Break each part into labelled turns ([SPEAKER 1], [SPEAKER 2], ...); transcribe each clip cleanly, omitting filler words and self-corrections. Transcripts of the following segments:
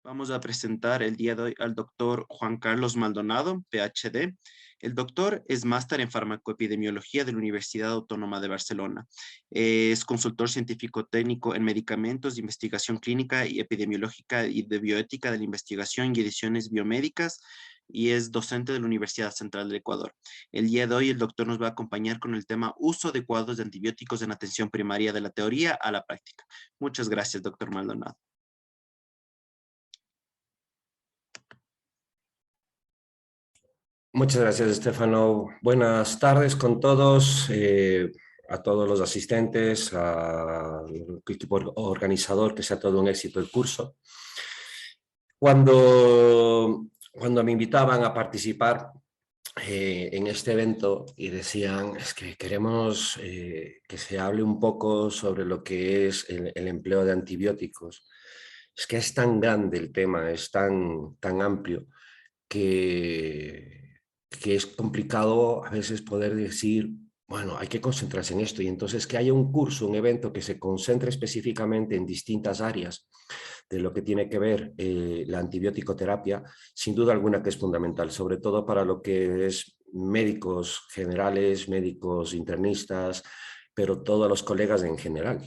[SPEAKER 1] Vamos a presentar el día de hoy al doctor Juan Carlos Maldonado, PhD. El doctor es máster en farmacoepidemiología de la Universidad Autónoma de Barcelona. Es consultor científico técnico en medicamentos, investigación clínica y epidemiológica y de bioética de la investigación y ediciones biomédicas y es docente de la Universidad Central del Ecuador. El día de hoy el doctor nos va a acompañar con el tema uso de cuadros de antibióticos en atención primaria de la teoría a la práctica. Muchas gracias, doctor Maldonado.
[SPEAKER 2] Muchas gracias, Estefano. Buenas tardes con todos, a todos los asistentes, al equipo organizador, que sea todo un éxito el curso. Cuando me invitaban a participar en este evento y decían, es que queremos que se hable un poco sobre lo que es el empleo de antibióticos. Es que es tan grande el tema, es tan amplio que es complicado a veces poder decir, bueno, hay que concentrarse en esto, y entonces que haya un curso, un evento que se concentre específicamente en distintas áreas de lo que tiene que ver la antibiótico-terapia, sin duda alguna que es fundamental, sobre todo para lo que es médicos generales, médicos internistas, pero todos los colegas en general.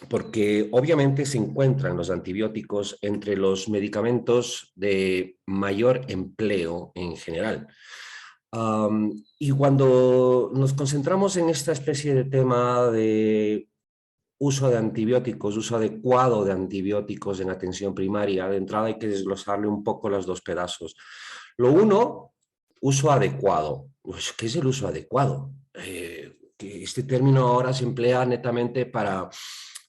[SPEAKER 2] Porque obviamente se encuentran los antibióticos entre los medicamentos de mayor empleo en general. Y cuando nos concentramos en esta especie de tema de uso de antibióticos, uso adecuado de antibióticos en atención primaria, de entrada hay que desglosarle un poco los dos pedazos. Lo uno, uso adecuado. Pues, ¿qué es el uso adecuado? Que este término ahora se emplea netamente para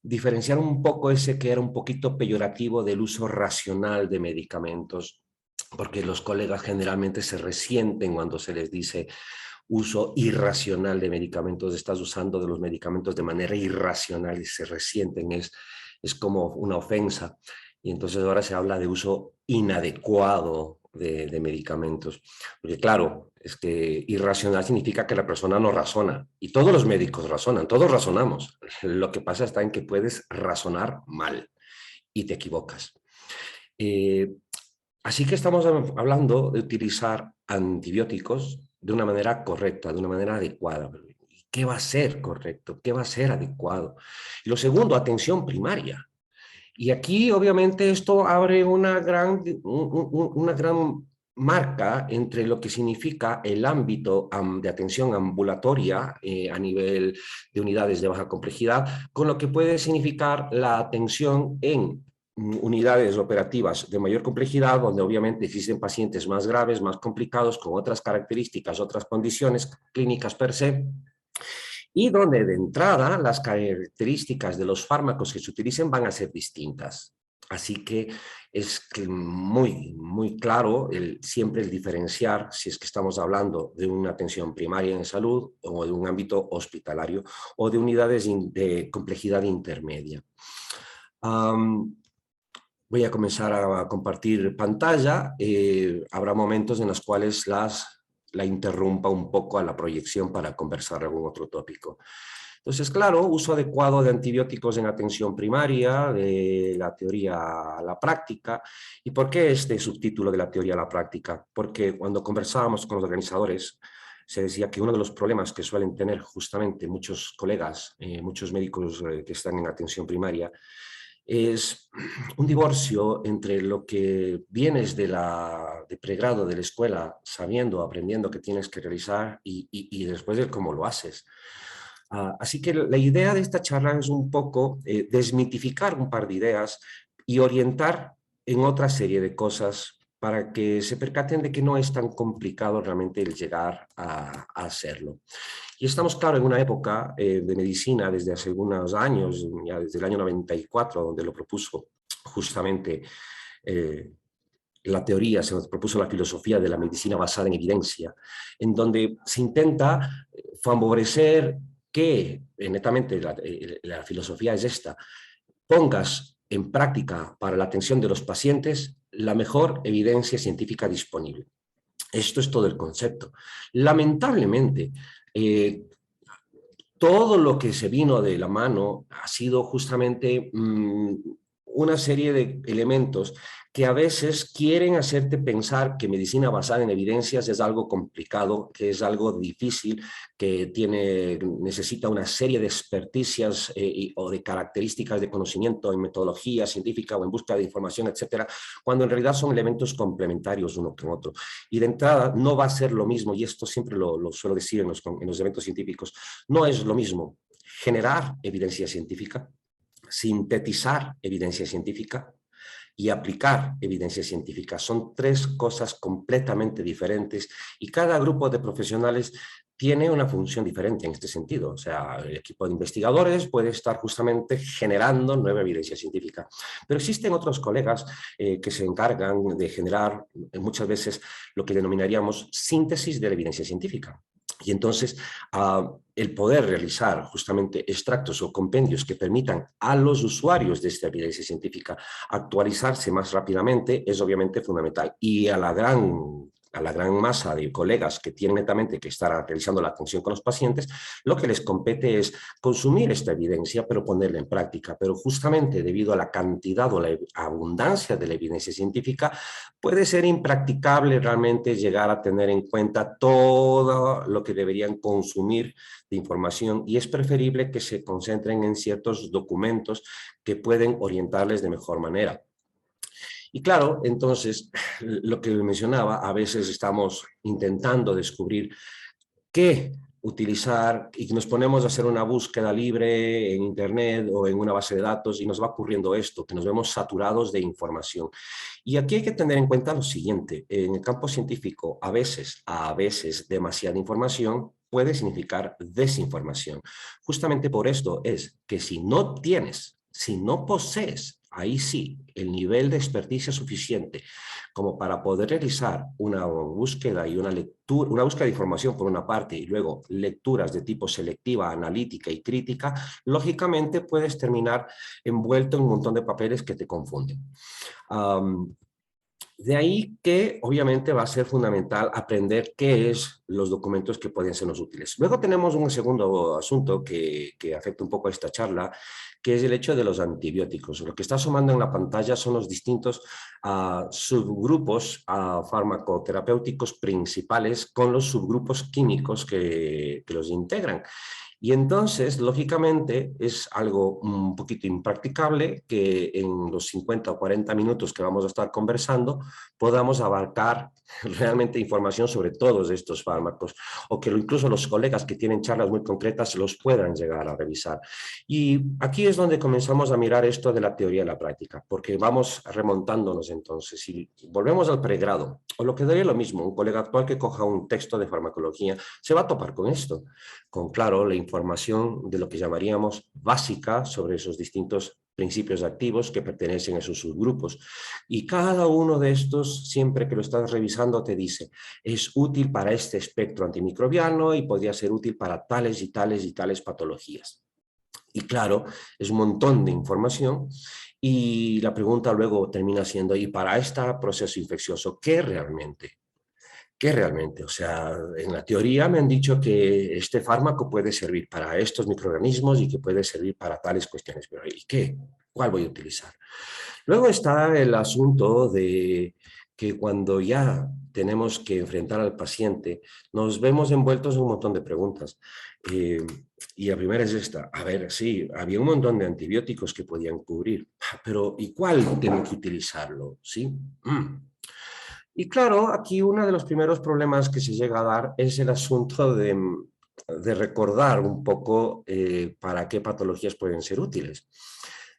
[SPEAKER 2] diferenciar un poco ese que era un poquito peyorativo del uso racional de medicamentos, porque los colegas generalmente se resienten cuando se les dice uso irracional de medicamentos, estás usando de los medicamentos de manera irracional y se resienten, es como una ofensa. Y entonces ahora se habla de uso inadecuado de medicamentos. Porque claro, es que irracional significa que la persona no razona. Y todos los médicos razonan, todos razonamos. Lo que pasa está en que puedes razonar mal y te equivocas. Así que estamos hablando de utilizar antibióticos de una manera correcta, de una manera adecuada. ¿Qué va a ser correcto? ¿Qué va a ser adecuado? Y lo segundo, atención primaria. Y aquí, obviamente, esto abre una gran marca entre lo que significa el ámbito de atención ambulatoria a nivel de unidades de baja complejidad, con lo que puede significar la atención en unidades operativas de mayor complejidad, donde obviamente existen pacientes más graves, más complicados, con otras características, otras condiciones clínicas per se, y donde de entrada las características de los fármacos que se utilicen van a ser distintas. Así que es muy claro siempre el diferenciar si es que estamos hablando de una atención primaria en salud o de un ámbito hospitalario o de unidades de complejidad intermedia. Voy a comenzar a compartir pantalla. Habrá momentos en los cuales la interrumpa un poco a la proyección para conversar algún otro tópico. Entonces, claro, uso adecuado de antibióticos en atención primaria, de la teoría a la práctica. ¿Y por qué este subtítulo de la teoría a la práctica? Porque cuando conversábamos con los organizadores, se decía que uno de los problemas que suelen tener justamente muchos colegas, muchos médicos que están en atención primaria, es un divorcio entre lo que vienes de pregrado de la escuela, sabiendo, aprendiendo que tienes que realizar y después de cómo lo haces. Así que la idea de esta charla es un poco desmitificar un par de ideas y orientar en otra serie de cosas para que se percaten de que no es tan complicado realmente el llegar a hacerlo. Y estamos, claro, en una época de medicina desde hace algunos años, ya desde el año 94, donde lo propuso justamente la teoría, se nos propuso la filosofía de la medicina basada en evidencia, en donde se intenta favorecer que, netamente la filosofía es esta, pongas en práctica para la atención de los pacientes la mejor evidencia científica disponible. Esto es todo el concepto. Lamentablemente, todo lo que se vino de la mano ha sido justamente una serie de elementos que a veces quieren hacerte pensar que medicina basada en evidencias es algo complicado, que es algo difícil, que necesita una serie de experticias o de características de conocimiento en metodología científica o en búsqueda de información, etcétera, cuando en realidad son elementos complementarios uno con otro. Y de entrada no va a ser lo mismo, y esto siempre lo suelo decir en los eventos científicos, no es lo mismo generar evidencia científica, sintetizar evidencia científica y aplicar evidencia científica. Son tres cosas completamente diferentes y cada grupo de profesionales tiene una función diferente en este sentido. O sea, el equipo de investigadores puede estar justamente generando nueva evidencia científica. Pero existen otros colegas que se encargan de generar muchas veces lo que denominaríamos síntesis de la evidencia científica. Y entonces, el poder realizar justamente extractos o compendios que permitan a los usuarios de esta evidencia científica actualizarse más rápidamente es obviamente fundamental. Y a la gran masa de colegas que tienen netamente que estar realizando la atención con los pacientes, lo que les compete es consumir esta evidencia, pero ponerla en práctica. Pero justamente debido a la cantidad o la abundancia de la evidencia científica, puede ser impracticable realmente llegar a tener en cuenta todo lo que deberían consumir de información y es preferible que se concentren en ciertos documentos que pueden orientarles de mejor manera. Y claro, entonces, lo que mencionaba, a veces estamos intentando descubrir qué utilizar y nos ponemos a hacer una búsqueda libre en internet o en una base de datos y nos va ocurriendo esto, que nos vemos saturados de información. Y aquí hay que tener en cuenta lo siguiente, en el campo científico a veces demasiada información puede significar desinformación. Justamente por esto es que si no posees, ahí sí, el nivel de experticia suficiente como para poder realizar una búsqueda y una lectura, una búsqueda de información por una parte y luego lecturas de tipo selectiva, analítica y crítica, lógicamente puedes terminar envuelto en un montón de papeles que te confunden. De ahí que obviamente va a ser fundamental aprender qué es los documentos que pueden sernos útiles. Luego tenemos un segundo asunto que afecta un poco a esta charla, que es el hecho de los antibióticos. Lo que está asomando en la pantalla son los distintos subgrupos farmacoterapéuticos principales con los subgrupos químicos que los integran. Y entonces, lógicamente, es algo un poquito impracticable que en los 50 o 40 minutos que vamos a estar conversando podamos abarcar realmente información sobre todos estos fármacos o que incluso los colegas que tienen charlas muy concretas los puedan llegar a revisar. Y aquí es donde comenzamos a mirar esto de la teoría y la práctica, porque vamos remontándonos entonces y volvemos al pregrado, o lo que daría lo mismo, un colega actual que coja un texto de farmacología se va a topar con esto, con claro la información de lo que llamaríamos básica sobre esos distintos principios activos que pertenecen a esos subgrupos. Y cada uno de estos, siempre que lo estás revisando, te dice, es útil para este espectro antimicrobiano y podría ser útil para tales y tales y tales patologías. Y claro, es un montón de información y la pregunta luego termina siendo, ¿y para este proceso infeccioso qué realmente? ¿Qué realmente? O sea, en la teoría me han dicho que este fármaco puede servir para estos microorganismos y que puede servir para tales cuestiones, pero ¿y qué? ¿Cuál voy a utilizar? Luego está el asunto de que cuando ya tenemos que enfrentar al paciente, nos vemos envueltos en un montón de preguntas. Y la primera es esta, a ver, sí, había un montón de antibióticos que podían cubrir, pero ¿y cuál tengo que utilizarlo? ¿Sí? Y claro, aquí uno de los primeros problemas que se llega a dar es el asunto de recordar un poco para qué patologías pueden ser útiles.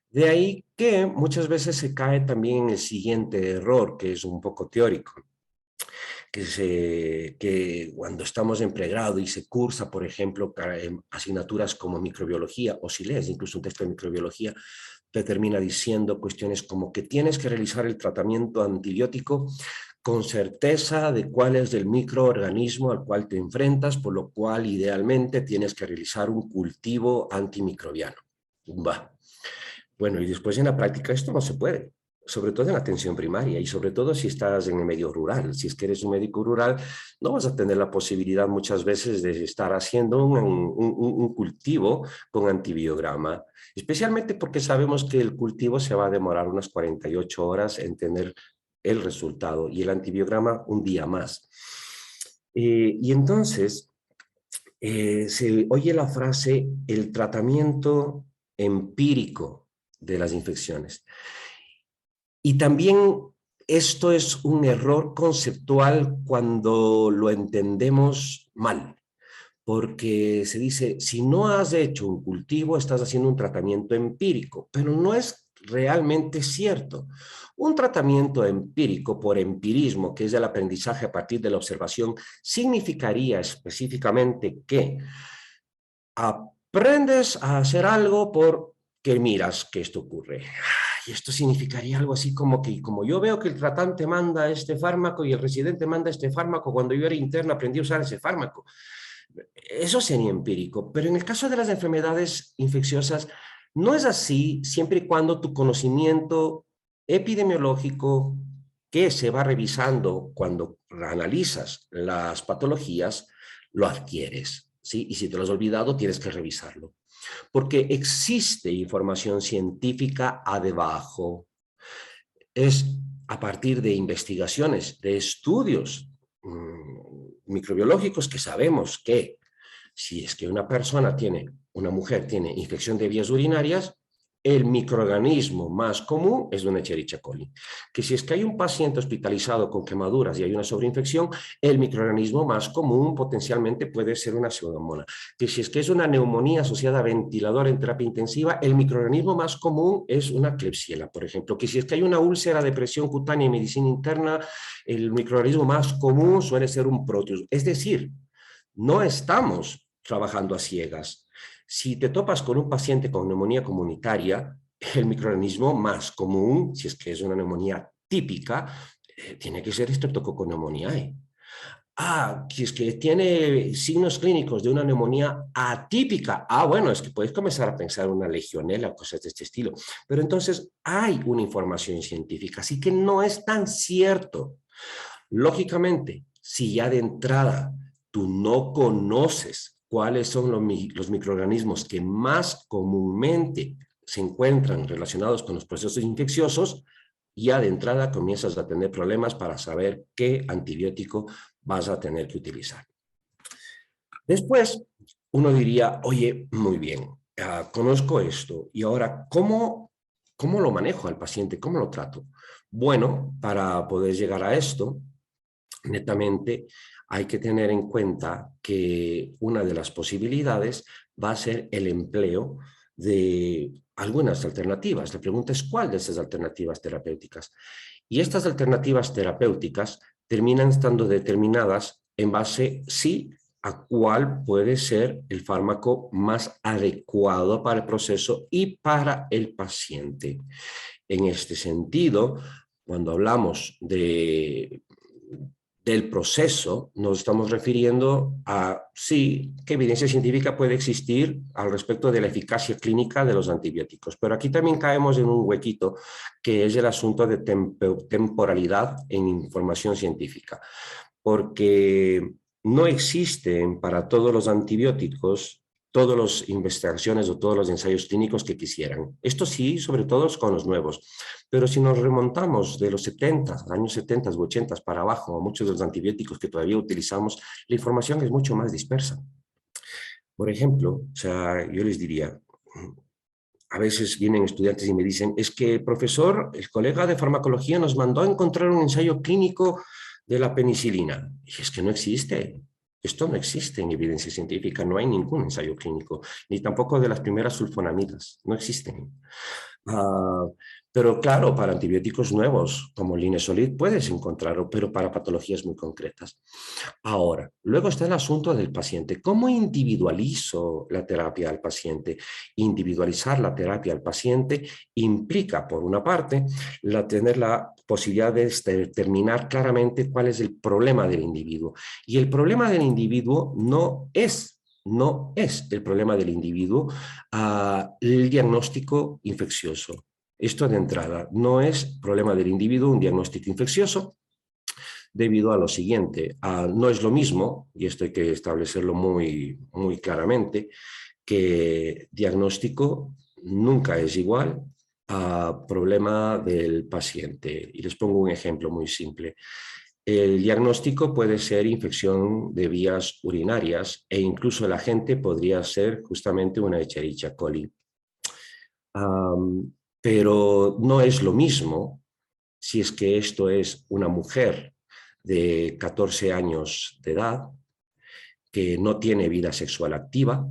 [SPEAKER 2] De ahí que muchas veces se cae también en el siguiente error, que es un poco teórico, que cuando estamos en pregrado y se cursa, por ejemplo, asignaturas como microbiología, o si lees incluso un texto de microbiología, te termina diciendo cuestiones como que tienes que realizar el tratamiento antibiótico con certeza de cuál es el microorganismo al cual te enfrentas, por lo cual idealmente tienes que realizar un cultivo antimicrobiano. Bah. Bueno, y después en la práctica esto no se puede. sobre todo en la atención primaria y sobre todo si estás en el medio rural. Si es que eres un médico rural, no vas a tener la posibilidad muchas veces de estar haciendo un cultivo con antibiograma, especialmente porque sabemos que el cultivo se va a demorar unas 48 horas en tener el resultado y el antibiograma un día más. Y entonces se oye la frase el tratamiento empírico de las infecciones. Y también esto es un error conceptual cuando lo entendemos mal, porque se dice, si no has hecho un cultivo, estás haciendo un tratamiento empírico, pero no es realmente cierto. Un tratamiento empírico por empirismo, que es el aprendizaje a partir de la observación, significaría específicamente que aprendes a hacer algo porque miras que esto ocurre. Y esto significaría algo así como que, como yo veo que el tratante manda este fármaco y el residente manda este fármaco, cuando yo era interno aprendí a usar ese fármaco. Eso sería empírico, pero en el caso de las enfermedades infecciosas no es así siempre y cuando tu conocimiento epidemiológico que se va revisando cuando analizas las patologías, lo adquieres, ¿sí? Y si te lo has olvidado, tienes que revisarlo. Porque existe información científica a debajo. Es a partir de investigaciones, de estudios microbiológicos que sabemos que si es que una mujer tiene infección de vías urinarias, el microorganismo más común es una Escherichia coli. Que si es que hay un paciente hospitalizado con quemaduras y hay una sobreinfección, el microorganismo más común potencialmente puede ser una pseudomonas. Que si es que es una neumonía asociada a ventilador en terapia intensiva, el microorganismo más común es una Klebsiella, por ejemplo. Que si es que hay una úlcera de presión cutánea en medicina interna, el microorganismo más común suele ser un Proteus. Es decir, no estamos trabajando a ciegas. Si te topas con un paciente con neumonía comunitaria, el microorganismo más común, si es que es una neumonía típica, tiene que ser Streptococcus pneumoniae. Si es que tiene signos clínicos de una neumonía atípica, bueno, es que puedes comenzar a pensar una legionela o cosas de este estilo. Pero entonces hay una información científica, así que no es tan cierto. Lógicamente, si ya de entrada tú no conoces cuáles son los microorganismos que más comúnmente se encuentran relacionados con los procesos infecciosos, ya de entrada comienzas a tener problemas para saber qué antibiótico vas a tener que utilizar. Después, uno diría, oye, muy bien, conozco esto y ahora, ¿cómo lo manejo al paciente? ¿Cómo lo trato? Bueno, para poder llegar a esto, netamente hay que tener en cuenta que una de las posibilidades va a ser el empleo de algunas alternativas. La pregunta es cuál de esas alternativas terapéuticas. Y estas alternativas terapéuticas terminan estando determinadas en base, sí, a cuál puede ser el fármaco más adecuado para el proceso y para el paciente. En este sentido, cuando hablamos del proceso, nos estamos refiriendo a, sí, qué evidencia científica puede existir al respecto de la eficacia clínica de los antibióticos. Pero aquí también caemos en un huequito que es el asunto de temporalidad en información científica. Porque no existen para todos los antibióticos todas las investigaciones o todos los ensayos clínicos que quisieran. Esto sí, sobre todo con los nuevos. Pero si nos remontamos de los 70, años 70 u 80 para abajo, a muchos de los antibióticos que todavía utilizamos, la información es mucho más dispersa. Por ejemplo, o sea, yo les diría, a veces vienen estudiantes y me dicen, es que, profesor, el colega de farmacología nos mandó a encontrar un ensayo clínico de la penicilina. Y es que no existe. Esto no existe en evidencia científica, no hay ningún ensayo clínico, ni tampoco de las primeras sulfonamidas, no existen. Pero claro, para antibióticos nuevos, como Linezolid, puedes encontrarlo, pero para patologías muy concretas. Ahora, luego está el asunto del paciente. ¿Cómo individualizo la terapia al paciente? Individualizar la terapia al paciente implica, por una parte, tener la posibilidad de determinar claramente cuál es el problema del individuo. Y el problema del individuo no es el problema del individuo el diagnóstico infeccioso. Esto de entrada, no es problema del individuo un diagnóstico infeccioso, debido a lo siguiente, no es lo mismo, y esto hay que establecerlo muy, muy claramente, que diagnóstico nunca es igual a problema del paciente. Y les pongo un ejemplo muy simple. El diagnóstico puede ser infección de vías urinarias e incluso el agente podría ser justamente una Escherichia coli. Pero no es lo mismo si es que esto es una mujer de 14 años de edad que no tiene vida sexual activa.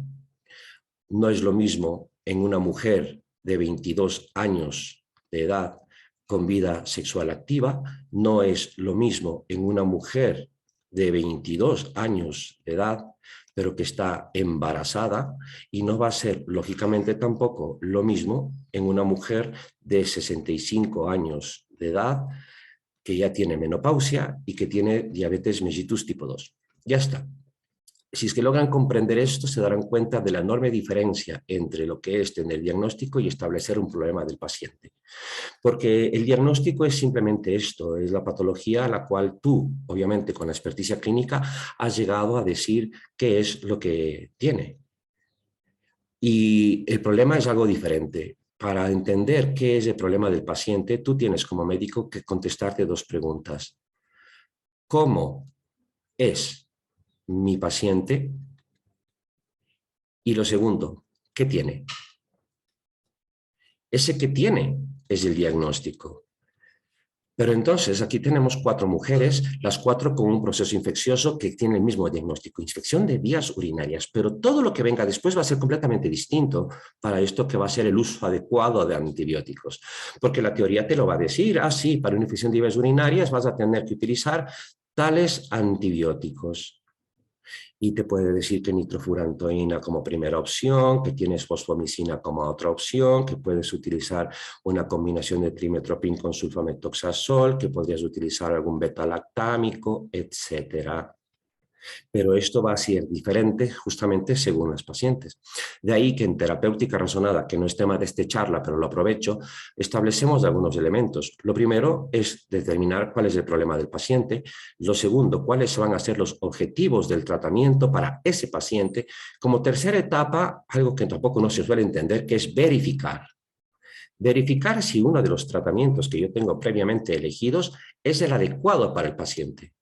[SPEAKER 2] No es lo mismo en una mujer de 22 años de edad con vida sexual activa. No es lo mismo en una mujer de 22 años de edad pero que está embarazada, y no va a ser, lógicamente, tampoco lo mismo en una mujer de 65 años de edad que ya tiene menopausia y que tiene diabetes mellitus tipo 2. Ya está. Si es que logran comprender esto, se darán cuenta de la enorme diferencia entre lo que es tener diagnóstico y establecer un problema del paciente. Porque el diagnóstico es simplemente esto, es la patología a la cual tú, obviamente con la experticia clínica, has llegado a decir qué es lo que tiene. Y el problema es algo diferente. Para entender qué es el problema del paciente, tú tienes como médico que contestarte dos preguntas. ¿Cómo es mi paciente? Y lo segundo, ¿qué tiene? Ese que tiene es el diagnóstico. Pero entonces aquí tenemos 4 mujeres, las 4 con un proceso infeccioso que tiene el mismo diagnóstico, infección de vías urinarias, pero todo lo que venga después va a ser completamente distinto para esto que va a ser el uso adecuado de antibióticos. Porque la teoría te lo va a decir, sí, para una infección de vías urinarias vas a tener que utilizar tales antibióticos. Y te puede decir que nitrofurantoína como primera opción, que tienes fosfomicina como otra opción, que puedes utilizar una combinación de trimetoprim con sulfamethoxazol, que podrías utilizar algún beta-lactámico, etcétera. Pero esto va a ser diferente justamente según los pacientes. De ahí que en terapéutica razonada, que no es tema de esta charla, pero lo aprovecho, establecemos algunos elementos. Lo primero es determinar cuál es el problema del paciente. Lo segundo, cuáles van a ser los objetivos del tratamiento para ese paciente. Como tercera etapa, algo que tampoco no se suele entender, que es verificar. Verificar si uno de los tratamientos que yo tengo previamente elegidos es el adecuado para el paciente.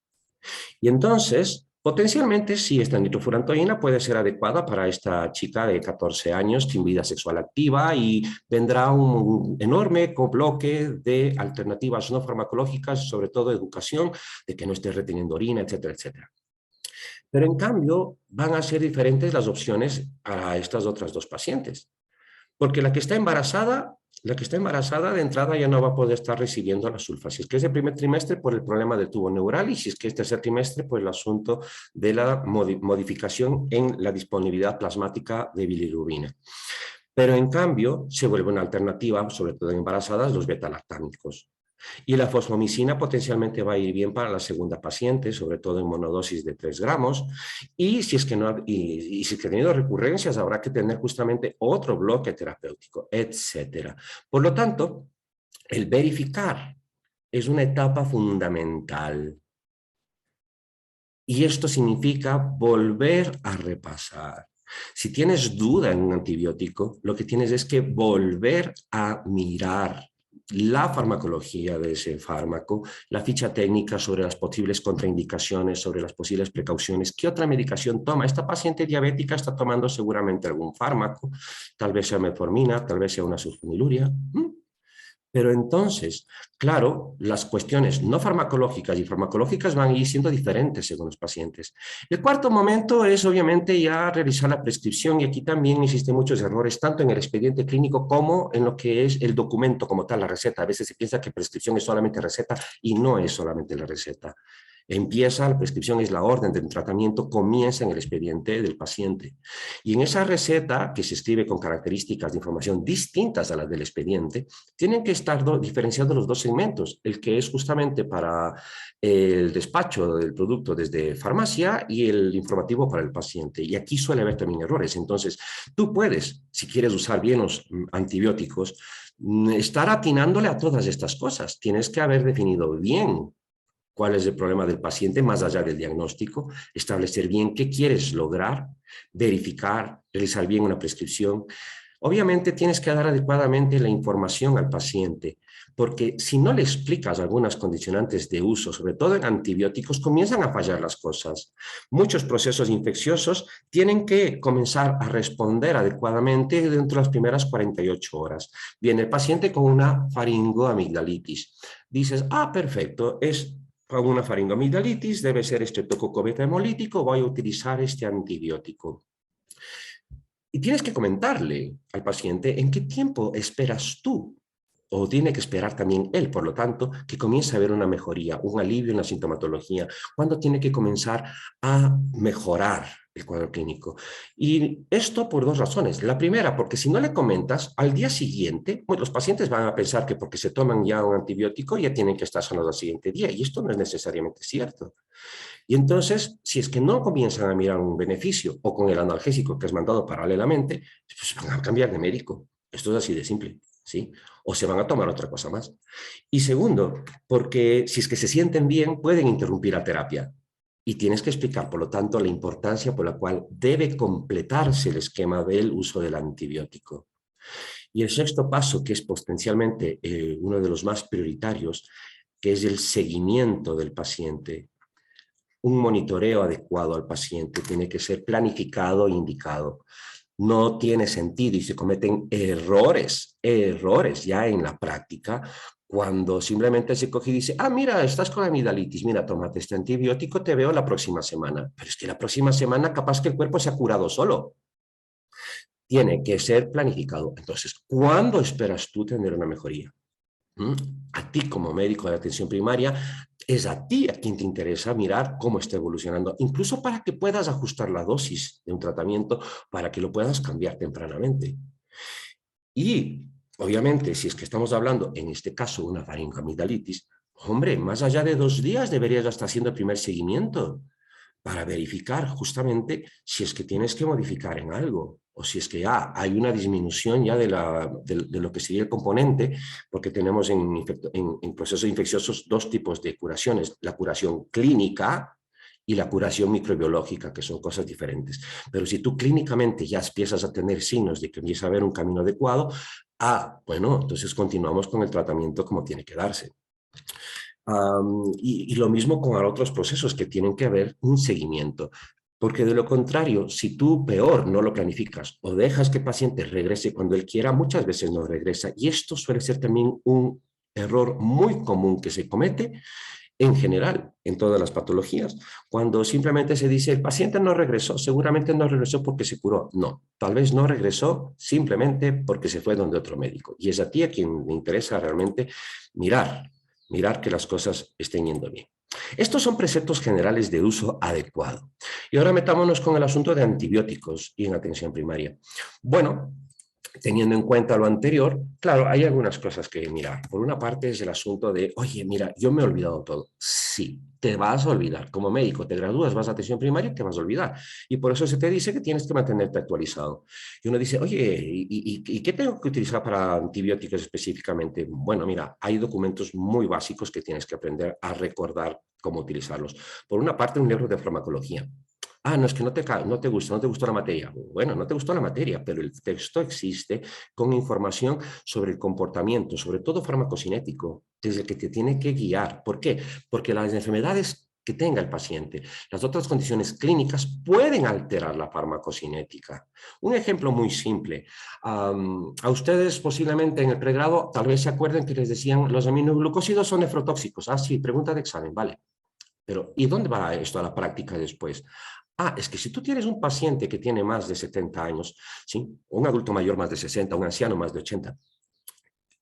[SPEAKER 2] Y entonces, potencialmente, sí, esta nitrofurantoína puede ser adecuada para esta chica de 14 años sin vida sexual activa y vendrá un enorme bloque de alternativas no farmacológicas, sobre todo educación, de que no esté reteniendo orina, etcétera, etcétera. Pero en cambio, van a ser diferentes las opciones para estas otras 2 pacientes. Porque la que está embarazada de entrada ya no va a poder estar recibiendo la sulfa. Si es que es el primer trimestre, por el problema del tubo neural, y si es que es tercer trimestre, por el asunto de la modificación en la disponibilidad plasmática de bilirrubina. Pero en cambio, se vuelve una alternativa, sobre todo en embarazadas, los beta-lactámicos. Y la fosfomicina potencialmente va a ir bien para la segunda paciente, sobre todo en monodosis de 3 gramos. Y si es que no, y si es que ha tenido recurrencias, habrá que tener justamente otro bloque terapéutico, etcétera. Por lo tanto, el verificar es una etapa fundamental. Y esto significa volver a repasar. Si tienes duda en un antibiótico, lo que tienes es que volver a mirar la farmacología de ese fármaco, la ficha técnica sobre las posibles contraindicaciones, sobre las posibles precauciones, qué otra medicación toma. Esta paciente diabética está tomando seguramente algún fármaco, tal vez sea metformina, tal vez sea una sulfoniluria. Pero entonces, claro, las cuestiones no farmacológicas y farmacológicas van a ir siendo diferentes según los pacientes. El cuarto momento es obviamente ya revisar la prescripción, y aquí también existen muchos errores, tanto en el expediente clínico como en lo que es el documento como tal, la receta. A veces se piensa que prescripción es solamente receta y no es solamente la receta. La prescripción es la orden del tratamiento, comienza en el expediente del paciente. Y en esa receta, que se escribe con características de información distintas a las del expediente, tienen que estar diferenciados los 2 segmentos, el que es justamente para el despacho del producto desde farmacia y el informativo para el paciente. Y aquí suele haber también errores. Entonces, tú puedes, si quieres usar bien los antibióticos, estar atinándole a todas estas cosas. Tienes que haber definido bien cuál es el problema del paciente más allá del diagnóstico, establecer bien qué quieres lograr, verificar, realizar bien una prescripción. Obviamente tienes que dar adecuadamente la información al paciente, porque si no le explicas algunas condicionantes de uso, sobre todo en antibióticos, comienzan a fallar las cosas. Muchos procesos infecciosos tienen que comenzar a responder adecuadamente dentro de las primeras 48 horas. Viene el paciente con una faringoamigdalitis. Dices, perfecto, es con una faringoamigdalitis, debe ser estreptococo beta hemolítico, voy a utilizar este antibiótico. Y tienes que comentarle al paciente en qué tiempo esperas tú, o tiene que esperar también él, por lo tanto, que comience a haber una mejoría, un alivio en la sintomatología, cuándo tiene que comenzar a mejorar el cuadro clínico. Y esto por dos razones. La primera, porque si no le comentas, al día siguiente, pues los pacientes van a pensar que porque se toman ya un antibiótico ya tienen que estar sanos al siguiente día, y esto no es necesariamente cierto. Y entonces, si es que no comienzan a mirar un beneficio o con el analgésico que has mandado paralelamente, pues van a cambiar de médico. Esto es así de simple, ¿sí? O se van a tomar otra cosa más. Y segundo, porque si es que se sienten bien, pueden interrumpir la terapia. Y tienes que explicar, por lo tanto, la importancia por la cual debe completarse el esquema del uso del antibiótico. Y el sexto paso, que es potencialmente uno de los más prioritarios, que es el seguimiento del paciente. Un monitoreo adecuado al paciente tiene que ser planificado e indicado. No tiene sentido y se cometen errores ya en la práctica cuando simplemente se coge y dice, mira, estás con amigdalitis, mira, tómate este antibiótico, te veo la próxima semana. Pero es que la próxima semana capaz que el cuerpo se ha curado solo. Tiene que ser planificado. Entonces, ¿cuándo esperas tú tener una mejoría? A ti como médico de atención primaria, es a ti a quien te interesa mirar cómo está evolucionando, incluso para que puedas ajustar la dosis de un tratamiento para que lo puedas cambiar tempranamente. Y obviamente, si es que estamos hablando, en este caso, de una faringoamigdalitis, hombre, más allá de 2 días deberías estar haciendo el primer seguimiento para verificar justamente si es que tienes que modificar en algo o si es que ya hay una disminución ya de lo que sería el componente, porque tenemos en procesos infecciosos 2 tipos de curaciones, la curación clínica y la curación microbiológica, que son cosas diferentes. Pero si tú clínicamente ya empiezas a tener signos de que empieza a haber un camino adecuado, bueno, entonces continuamos con el tratamiento como tiene que darse. Y lo mismo con otros procesos que tienen que haber un seguimiento. Porque de lo contrario, si tú peor no lo planificas o dejas que el paciente regrese cuando él quiera, muchas veces no regresa. Y esto suele ser también un error muy común que se comete en general, en todas las patologías, cuando simplemente se dice el paciente no regresó, seguramente no regresó porque se curó. No, tal vez no regresó simplemente porque se fue donde otro médico. Y es a ti a quien le interesa realmente mirar que las cosas estén yendo bien. Estos son preceptos generales de uso adecuado. Y ahora metámonos con el asunto de antibióticos y en atención primaria. Bueno, teniendo en cuenta lo anterior, claro, hay algunas cosas que mirar. Por una parte es el asunto de, oye, mira, yo me he olvidado todo. Sí, te vas a olvidar. Como médico, te gradúas, vas a atención primaria, te vas a olvidar. Y por eso se te dice que tienes que mantenerte actualizado. Y uno dice, oye, ¿y qué tengo que utilizar para antibióticos específicamente? Bueno, mira, hay documentos muy básicos que tienes que aprender a recordar cómo utilizarlos. Por una parte, un libro de farmacología. No, es que no te gustó la materia. Bueno, no te gustó la materia, pero el texto existe con información sobre el comportamiento, sobre todo farmacocinético, desde el que te tiene que guiar. ¿Por qué? Porque las enfermedades que tenga el paciente, las otras condiciones clínicas pueden alterar la farmacocinética. Un ejemplo muy simple. A ustedes posiblemente en el pregrado tal vez se acuerden que les decían los aminoglucósidos son nefrotóxicos. Sí, pregunta de examen, vale. Pero ¿y dónde va esto a la práctica después? Es que si tú tienes un paciente que tiene más de 70 años, ¿sí? Un adulto mayor más de 60, un anciano más de 80,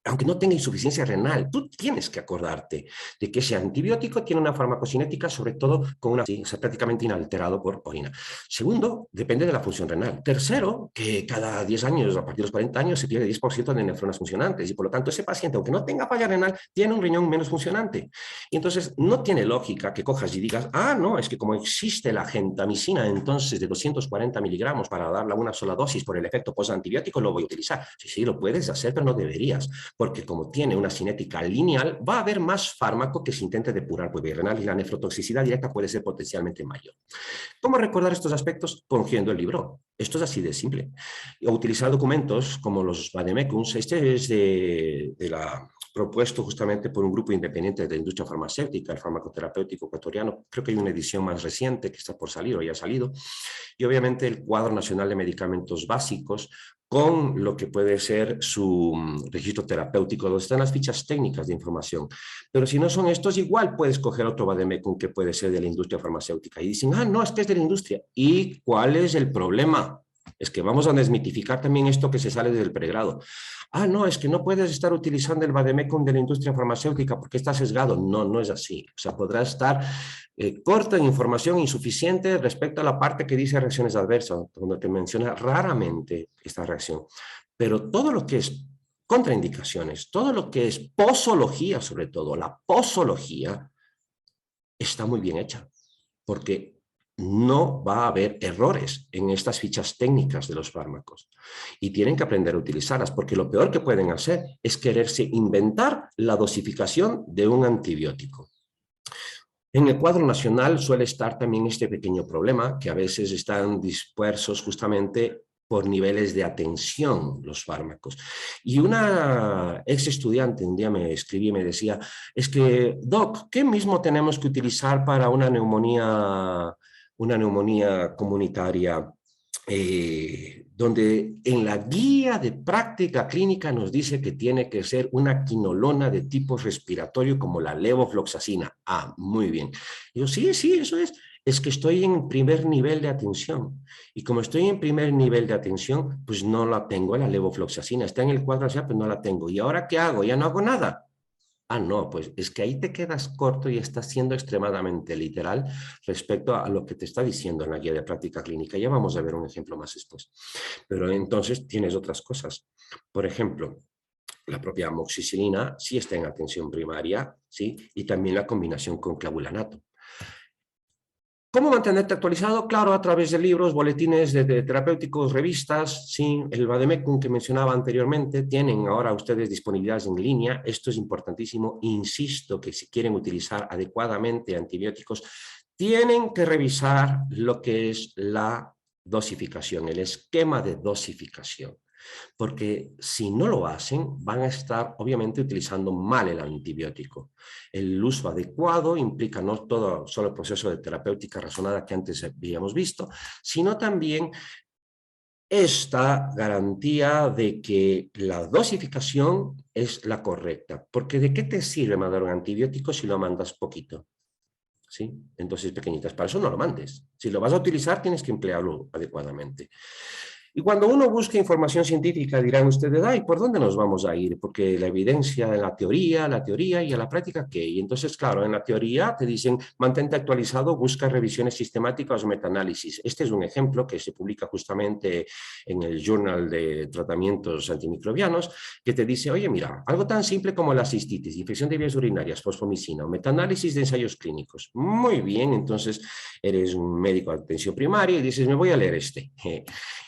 [SPEAKER 2] aunque no tenga insuficiencia renal, tú tienes que acordarte de que ese antibiótico tiene una farmacocinética, sobre todo con una, o sea, prácticamente inalterado por orina. Segundo, depende de la función renal. Tercero, que cada 10 años, a partir de los 40 años, se pierde 10% de nefronas funcionantes y por lo tanto ese paciente, aunque no tenga falla renal, tiene un riñón menos funcionante. Y entonces no tiene lógica que cojas y digas, ah, no, es que como existe la gentamicina entonces de 240 miligramos para darle una sola dosis por el efecto postantibiótico, lo voy a utilizar. Sí, sí, lo puedes hacer, pero no deberías, porque como tiene una cinética lineal, va a haber más fármaco que se intente depurar por vía renal y la nefrotoxicidad directa puede ser potencialmente mayor. ¿Cómo recordar estos aspectos? Cogiendo el libro. Esto es así de simple. O utilizar documentos como los vademecums. Este es propuesto justamente por un grupo independiente de la industria farmacéutica, el farmacoterapéutico ecuatoriano. Creo que hay una edición más reciente que está por salir o ya ha salido. Y obviamente el Cuadro Nacional de Medicamentos Básicos, con lo que puede ser su registro terapéutico, donde están las fichas técnicas de información. Pero si no son estos, igual puedes coger otro vademecum que puede ser de la industria farmacéutica. Y dicen, ah, no, es que es de la industria. ¿Y cuál es el problema? Es que vamos a desmitificar también esto que se sale del pregrado. Ah, no, es que no puedes estar utilizando el vademecum de la industria farmacéutica porque está sesgado. No, no es así. O sea, podrá estar corta en información, insuficiente respecto a la parte que dice reacciones adversas, donde te menciona raramente esta reacción. Pero todo lo que es contraindicaciones, todo lo que es posología, sobre todo, la posología está muy bien hecha, porque no va a haber errores en estas fichas técnicas de los fármacos y tienen que aprender a utilizarlas, porque lo peor que pueden hacer es quererse inventar la dosificación de un antibiótico. En el cuadro nacional suele estar también este pequeño problema, que a veces están dispersos justamente por niveles de atención los fármacos. Y una ex estudiante un día me escribía y me decía, es que, Doc, ¿qué mismo tenemos que utilizar para una neumonía comunitaria? Donde en la guía de práctica clínica nos dice que tiene que ser una quinolona de tipo respiratorio como la levofloxacina. Ah, muy bien. Yo, sí, sí, eso es. Es que estoy en primer nivel de atención. Y como estoy en primer nivel de atención, pues no la tengo la levofloxacina. Está en el cuadro, pero no la tengo. ¿Y ahora qué hago? Ya no hago nada. Ah, no, pues es que ahí te quedas corto y estás siendo extremadamente literal respecto a lo que te está diciendo en la guía de práctica clínica. Ya vamos a ver un ejemplo más después. Pero entonces tienes otras cosas. Por ejemplo, la propia amoxicilina sí está en atención primaria, ¿sí? Y también la combinación con clavulanato. ¿Cómo mantenerte actualizado? Claro, a través de libros, boletines de terapéuticos, revistas, sí, el vademecum que mencionaba anteriormente, tienen ahora ustedes disponibilidades en línea. Esto es importantísimo. Insisto que si quieren utilizar adecuadamente antibióticos, tienen que revisar lo que es la dosificación, el esquema de dosificación. Porque si no lo hacen, van a estar obviamente utilizando mal el antibiótico. El uso adecuado implica no todo solo el proceso de terapéutica razonada que antes habíamos visto, sino también esta garantía de que la dosificación es la correcta. Porque ¿de qué te sirve mandar un antibiótico si lo mandas poquito? ¿Sí? En dosis pequeñitas. Para eso no lo mandes. Si lo vas a utilizar, tienes que emplearlo adecuadamente. Y cuando uno busca información científica, dirán ustedes, ay, ¿por dónde nos vamos a ir? Porque la evidencia en la teoría y a la práctica, ¿qué? Y entonces, claro, en la teoría te dicen, mantente actualizado, busca revisiones sistemáticas o metaanálisis. Este es un ejemplo que se publica justamente en el Journal de Tratamientos Antimicrobianos, que te dice, oye, mira, algo tan simple como la cistitis, infección de vías urinarias, fosfomicina, o metaanálisis de ensayos clínicos. Muy bien, entonces eres un médico de atención primaria y dices, me voy a leer este.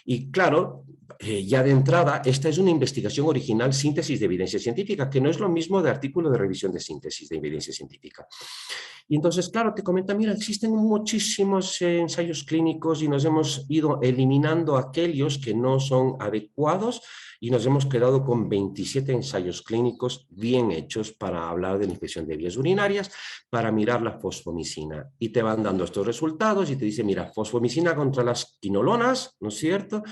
[SPEAKER 2] Y claro, ya de entrada, esta es una investigación original, síntesis de evidencia científica, que no es lo mismo de artículo de revisión de síntesis de evidencia científica. Y entonces, claro, te comenta, mira, existen muchísimos ensayos clínicos y nos hemos ido eliminando aquellos que no son adecuados y nos hemos quedado con 27 ensayos clínicos bien hechos para hablar de la infección de vías urinarias, para mirar la fosfomicina. Y te van dando estos resultados y te dice, mira, fosfomicina contra las quinolonas, ¿no es cierto?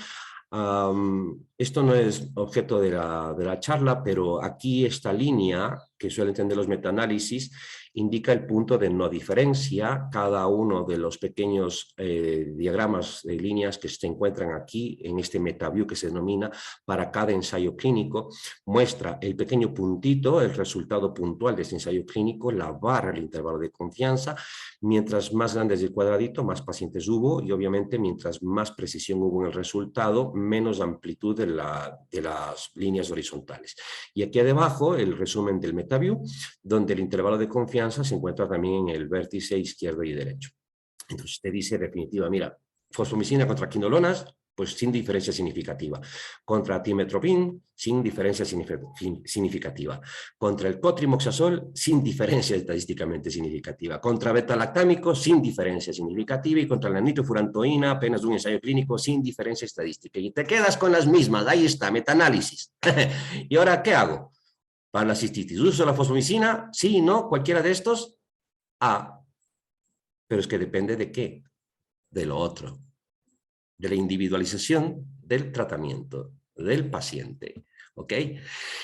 [SPEAKER 2] Esto no es objeto de la charla, pero aquí esta línea que suelen tener los metaanálisis indica el punto de no diferencia. Cada uno de los pequeños diagramas de líneas que se encuentran aquí en este MetaView que se denomina para cada ensayo clínico, muestra el pequeño puntito, el resultado puntual de este ensayo clínico, la barra, el intervalo de confianza. Mientras más grande es el cuadradito, más pacientes hubo, y obviamente mientras más precisión hubo en el resultado, menos amplitud de las líneas horizontales. Y aquí debajo el resumen del MetaView, donde el intervalo de confianza se encuentra también en el vértice izquierdo y derecho. Entonces te dice definitiva, mira, fosfomicina contra quinolonas, pues sin diferencia significativa. Contra timetropin, sin diferencia significativa. Contra el cotrimoxazol, sin diferencia estadísticamente significativa. Contra beta-lactámico, sin diferencia significativa. Y contra la nitrofurantoína, apenas un ensayo clínico, sin diferencia estadística. Y te quedas con las mismas, ahí está, metaanálisis. ¿Y ahora qué hago? Para la cistitis, ¿uso la fosfomicina? Sí, no, cualquiera de estos. Pero es que depende de qué, de lo otro, de la individualización del tratamiento del paciente, ¿ok?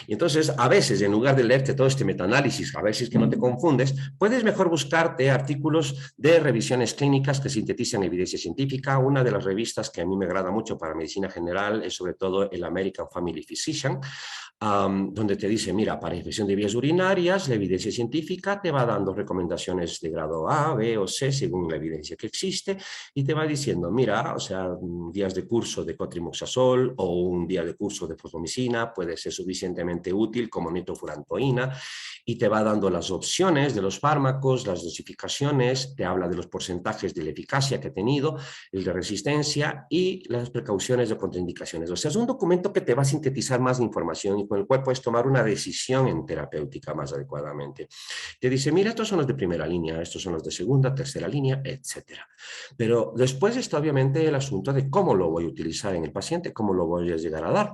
[SPEAKER 2] Y entonces, a veces, en lugar de leerte todo este metaanálisis, a ver si es que no te confundes, puedes mejor buscarte artículos de revisiones clínicas que sintetizan evidencia científica. Una de las revistas que a mí me agrada mucho para medicina general es sobre todo el American Family Physician, donde te dice, mira, para infección de vías urinarias, la evidencia científica te va dando recomendaciones de grado A, B o C, según la evidencia que existe, y te va diciendo, mira, o sea, días de curso de cotrimoxazol o un día de curso de fosfomicina puede ser suficientemente útil como nitrofurantoína, y te va dando las opciones de los fármacos, las dosificaciones, te habla de los porcentajes de la eficacia que ha tenido, el de resistencia y las precauciones de contraindicaciones. O sea, es un documento que te va a sintetizar más información y con el cual puedes tomar una decisión en terapéutica más adecuadamente. Te dice, mira, estos son los de primera línea, estos son los de segunda, tercera línea, etcétera. Pero después está obviamente el asunto de cómo lo voy a utilizar en el paciente, cómo lo voy a llegar a dar.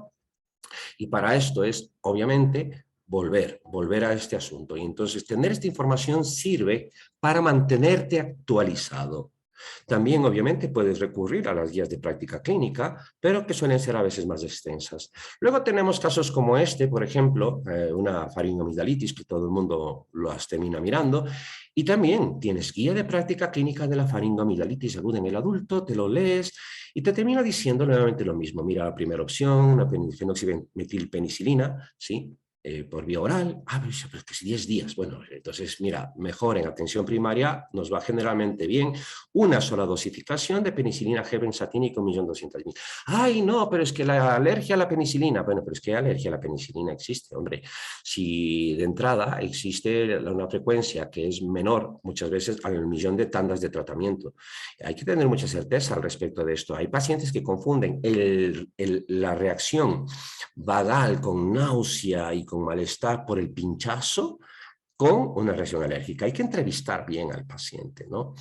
[SPEAKER 2] Y para esto es, obviamente, volver a este asunto. Y entonces tener esta información sirve para mantenerte actualizado. También, obviamente, puedes recurrir a las guías de práctica clínica, pero que suelen ser a veces más extensas. Luego tenemos casos como este, por ejemplo, una faringoamigdalitis que todo el mundo las termina mirando, y también tienes guía de práctica clínica de la faringoamigdalitis aguda en el adulto, te lo lees y te termina diciendo nuevamente lo mismo. Mira, la primera opción, una fenoximetilpenicilina, ¿sí? Por vía oral, pero es que si 10 días, bueno, entonces mira, mejor en atención primaria nos va generalmente bien una sola dosificación de penicilina G benzatínica 1.200.000. Ay, no, pero es que la alergia a la penicilina, bueno, pero es que alergia a la penicilina existe, hombre. Si de entrada existe una frecuencia que es menor muchas veces al 1.000.000 de tandas de tratamiento. Hay que tener mucha certeza al respecto de esto. Hay pacientes que confunden la reacción vagal con náusea y con malestar por el pinchazo con una reacción alérgica. Hay que entrevistar bien al paciente, ¿no?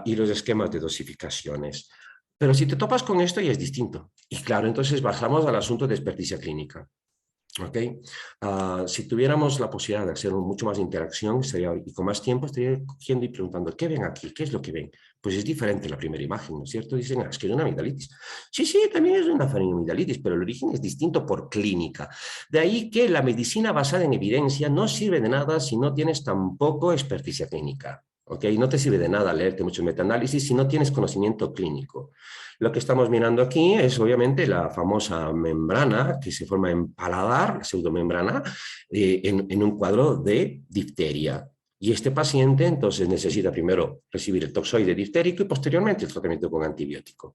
[SPEAKER 2] Y los esquemas de dosificaciones. Pero si te topas con esto ya es distinto. Y claro, entonces bajamos al asunto de experticia clínica. ¿Okay? Si tuviéramos la posibilidad de hacer mucho más interacción y con más tiempo, estaría cogiendo y preguntando, ¿qué ven aquí? ¿Qué es lo que ven? Pues es diferente la primera imagen, ¿no es cierto? Dicen, es que es una amigdalitis. Sí, sí, también es una faringoamigdalitis, pero el origen es distinto por clínica. De ahí que la medicina basada en evidencia no sirve de nada si no tienes tampoco experticia clínica. ¿Okay? No te sirve de nada leerte mucho metaanálisis si no tienes conocimiento clínico. Lo que estamos mirando aquí es obviamente la famosa membrana que se forma en paladar, la pseudomembrana, en un cuadro de difteria. Y este paciente entonces necesita primero recibir el toxoide diftérico y posteriormente el tratamiento con antibiótico.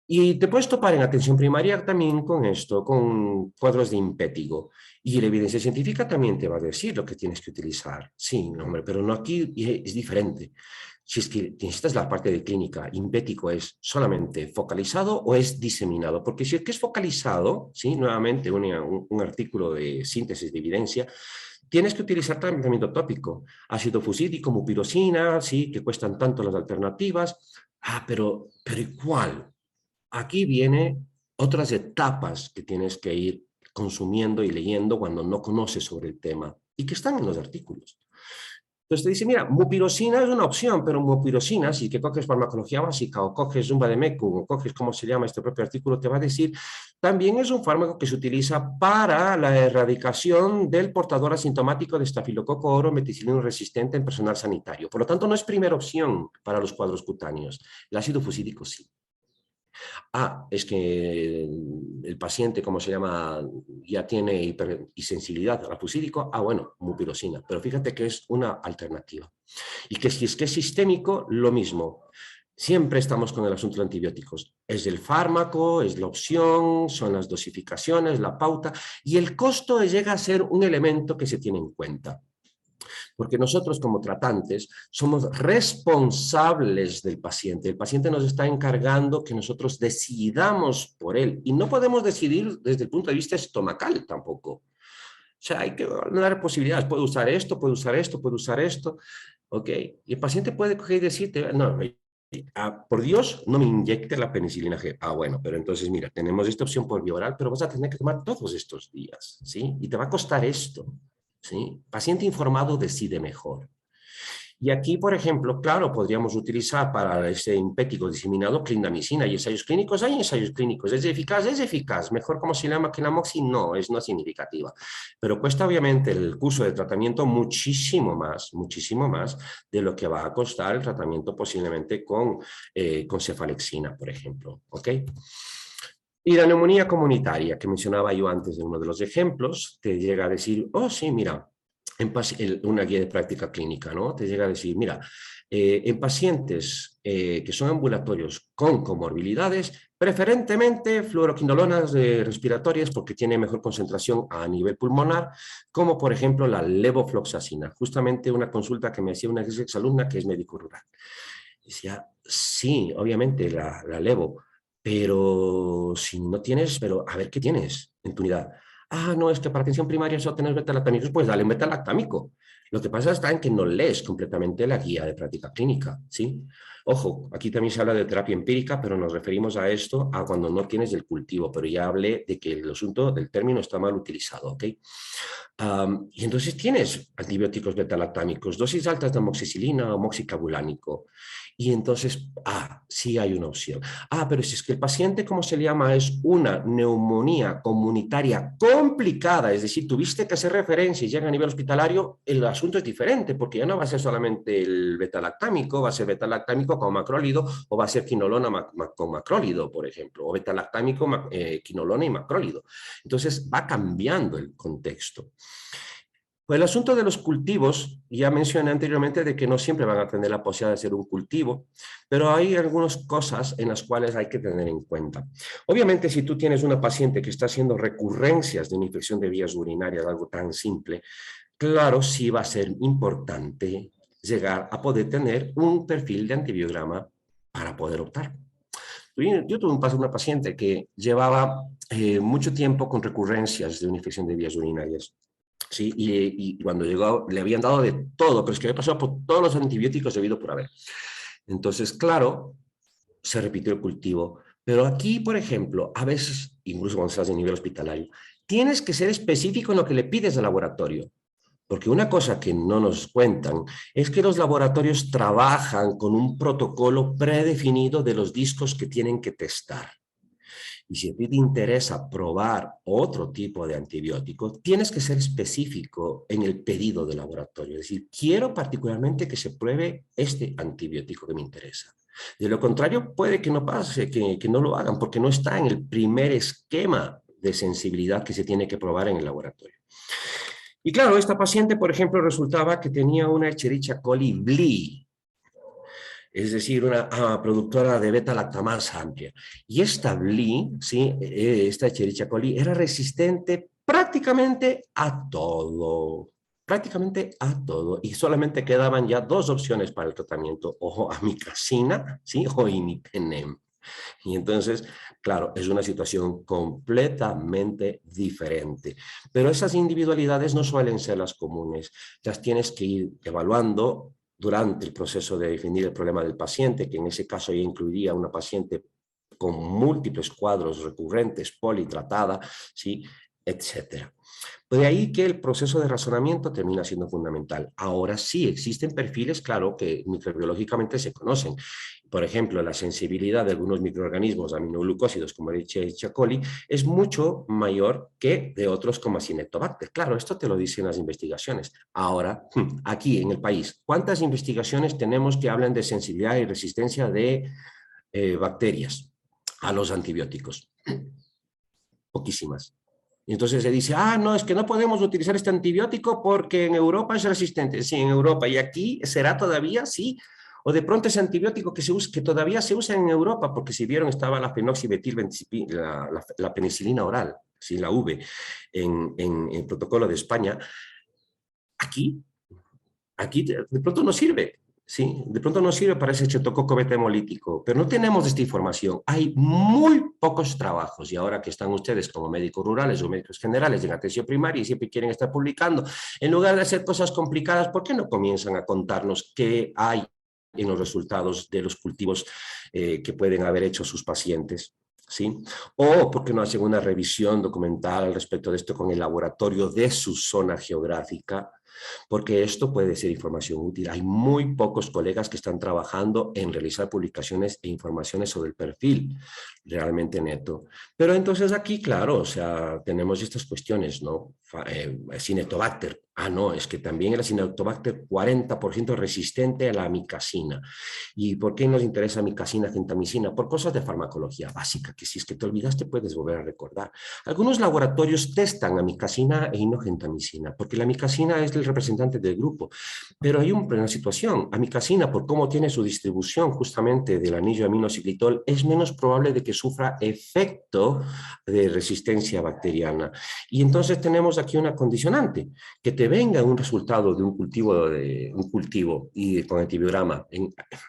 [SPEAKER 2] Y te puedes topar en atención primaria también con esto, con cuadros de impétigo. Y la evidencia científica también te va a decir lo que tienes que utilizar. Sí, hombre, pero no aquí es diferente. Si es que necesitas la parte de clínica, impético es solamente focalizado o es diseminado. Porque si es que es focalizado, ¿sí? Nuevamente un artículo de síntesis de evidencia, tienes que utilizar tratamiento tópico. Ácido fusídico, mupirocina, sí, que cuestan tanto las alternativas. Pero ¿cuál? Aquí vienen otras etapas que tienes que ir consumiendo y leyendo cuando no conoces sobre el tema y que están en los artículos. Entonces te dice, mira, mupirocina es una opción, pero mupirocina, si que coges farmacología básica o coges un vademecum o coges, ¿cómo se llama este propio artículo? Te va a decir, también es un fármaco que se utiliza para la erradicación del portador asintomático de estafilococo oro meticilino resistente en personal sanitario. Por lo tanto, no es primera opción para los cuadros cutáneos. El ácido fusídico sí. Es que el paciente, ¿cómo se llama?, ya tiene hipersensibilidad al fusídico. Bueno, mupirocina. Pero fíjate que es una alternativa. Y que si es que es sistémico, lo mismo. Siempre estamos con el asunto de antibióticos. Es el fármaco, es la opción, son las dosificaciones, la pauta, y el costo llega a ser un elemento que se tiene en cuenta. Porque nosotros como tratantes somos responsables del paciente. El paciente nos está encargando que nosotros decidamos por él. Y no podemos decidir desde el punto de vista estomacal tampoco. O sea, hay que dar posibilidades. Puedo usar esto, puedo usar esto, puedo usar esto. ¿Ok? Y el paciente puede coger y decirte, no, por Dios, no me inyecte la penicilina G. Bueno, pero entonces mira, tenemos esta opción por vía oral, pero vas a tener que tomar todos estos días, ¿sí? Y te va a costar esto, ¿sí? Paciente informado decide mejor. Y aquí, por ejemplo, claro, podríamos utilizar para ese impético diseminado clindamicina. ¿Y ensayos clínicos? Hay ensayos clínicos. ¿Es eficaz? Es eficaz. Mejor como se llama que la moxi, no es significativa. Pero cuesta obviamente el curso de tratamiento muchísimo más de lo que va a costar el tratamiento posiblemente con cefalexina, por ejemplo. ¿Ok? Y la neumonía comunitaria, que mencionaba yo antes de uno de los ejemplos, te llega a decir, sí, mira, una guía de práctica clínica, ¿no? Te llega a decir, mira, en pacientes que son ambulatorios con comorbilidades, preferentemente fluoroquinolonas respiratorias porque tiene mejor concentración a nivel pulmonar, como por ejemplo la levofloxacina. Justamente una consulta que me hacía una exalumna que es médico rural. Decía, sí, obviamente la levo, pero si no tienes, pero a ver qué tienes en tu unidad. No, es que para atención primaria solo tenés beta-lactámicos, pues dale un beta-lactámico. Lo que pasa está en que no lees completamente la guía de práctica clínica, ¿sí? Ojo, aquí también se habla de terapia empírica, pero nos referimos a esto a cuando no tienes el cultivo, pero ya hablé de que el asunto del término está mal utilizado, ¿ok? Y entonces tienes antibióticos beta-lactámicos, dosis altas de amoxicilina o moxicabulánico. Y entonces, sí hay una opción. Pero si es que el paciente, ¿cómo se le llama? Es una neumonía comunitaria complicada, es decir, tuviste que hacer referencia y llega a nivel hospitalario, el asunto es diferente, porque ya no va a ser solamente el beta-lactámico, va a ser beta-lactámico con macrólido, o va a ser quinolona con macrólido, por ejemplo, o beta-lactámico, quinolona y macrólido. Entonces, va cambiando el contexto. Pues el asunto de los cultivos, ya mencioné anteriormente de que no siempre van a tener la posibilidad de hacer un cultivo, pero hay algunas cosas en las cuales hay que tener en cuenta. Obviamente, si tú tienes una paciente que está haciendo recurrencias de una infección de vías urinarias, algo tan simple, claro, sí va a ser importante llegar a poder tener un perfil de antibiograma para poder optar. Yo tuve una paciente que llevaba mucho tiempo con recurrencias de una infección de vías urinarias. Sí, y cuando llegó le habían dado de todo, pero es que había pasado por todos los antibióticos debido por haber. Entonces, claro, se repitió el cultivo. Pero aquí, por ejemplo, a veces, incluso cuando estás en nivel hospitalario, tienes que ser específico en lo que le pides al laboratorio. Porque una cosa que no nos cuentan es que los laboratorios trabajan con un protocolo predefinido de los discos que tienen que testar. Y si a ti te interesa probar otro tipo de antibiótico, tienes que ser específico en el pedido del laboratorio. Es decir, quiero particularmente que se pruebe este antibiótico que me interesa. De lo contrario, puede que no pase, que no lo hagan, porque no está en el primer esquema de sensibilidad que se tiene que probar en el laboratorio. Y claro, esta paciente, por ejemplo, resultaba que tenía una Escherichia coli BLI, es decir, una productora de beta-lactamasa amplia. Y esta BLI, ¿sí? Esta Escherichia coli, era resistente prácticamente a todo. Y solamente quedaban ya dos opciones para el tratamiento, o amikacina, ¿sí? O imipenem. Y entonces, claro, es una situación completamente diferente. Pero esas individualidades no suelen ser las comunes. Las tienes que ir evaluando durante el proceso de definir el problema del paciente, que en ese caso ya incluiría una paciente con múltiples cuadros recurrentes, politratada, ¿sí? etcétera. De ahí que el proceso de razonamiento termina siendo fundamental. Ahora sí, existen perfiles, claro, que microbiológicamente se conocen. Por ejemplo, la sensibilidad de algunos microorganismos aminoglucósidos, como Escherichia coli, es mucho mayor que de otros como Acinetobacter. Claro, esto te lo dicen las investigaciones. Ahora, aquí en el país, ¿cuántas investigaciones tenemos que hablan de sensibilidad y resistencia de bacterias a los antibióticos? Poquísimas. Y entonces se dice, ah, no, es que no podemos utilizar este antibiótico porque en Europa es resistente. Sí, en Europa. ¿Y aquí será todavía? Sí. O de pronto ese antibiótico que todavía se usa en Europa, porque si vieron estaba la fenoxibetil, la penicilina oral, sí, la V, en el protocolo de España. Aquí, aquí de pronto no sirve. Sí, de pronto no sirve para ese chetococo beta hemolítico, pero no tenemos esta información. Hay muy pocos trabajos y ahora que están ustedes como médicos rurales o médicos generales en atención primaria y siempre quieren estar publicando, en lugar de hacer cosas complicadas, ¿por qué no comienzan a contarnos qué hay en los resultados de los cultivos que pueden haber hecho sus pacientes? ¿Sí? O por qué no hacen una revisión documental al respecto de esto con el laboratorio de su zona geográfica, porque esto puede ser información útil. Hay muy pocos colegas que están trabajando en realizar publicaciones e informaciones sobre el perfil realmente neto. Pero entonces aquí, claro, o sea, tenemos estas cuestiones, ¿no? Acinetobacter. Ah, no, es que también el Acinetobacter 40% resistente a la amicacina. ¿Y por qué nos interesa amicacina, gentamicina? Por cosas de farmacología básica, que si es que te olvidaste puedes volver a recordar. Algunos laboratorios testan amicacina e inogentamicina, porque la amicacina es el representante del grupo, pero hay una situación. Amicacina, por cómo tiene su distribución justamente del anillo aminociclitol, es menos probable de que sufra efecto de resistencia bacteriana. Y entonces tenemos aquí una condicionante, que te venga un resultado de un cultivo y con antibiograma,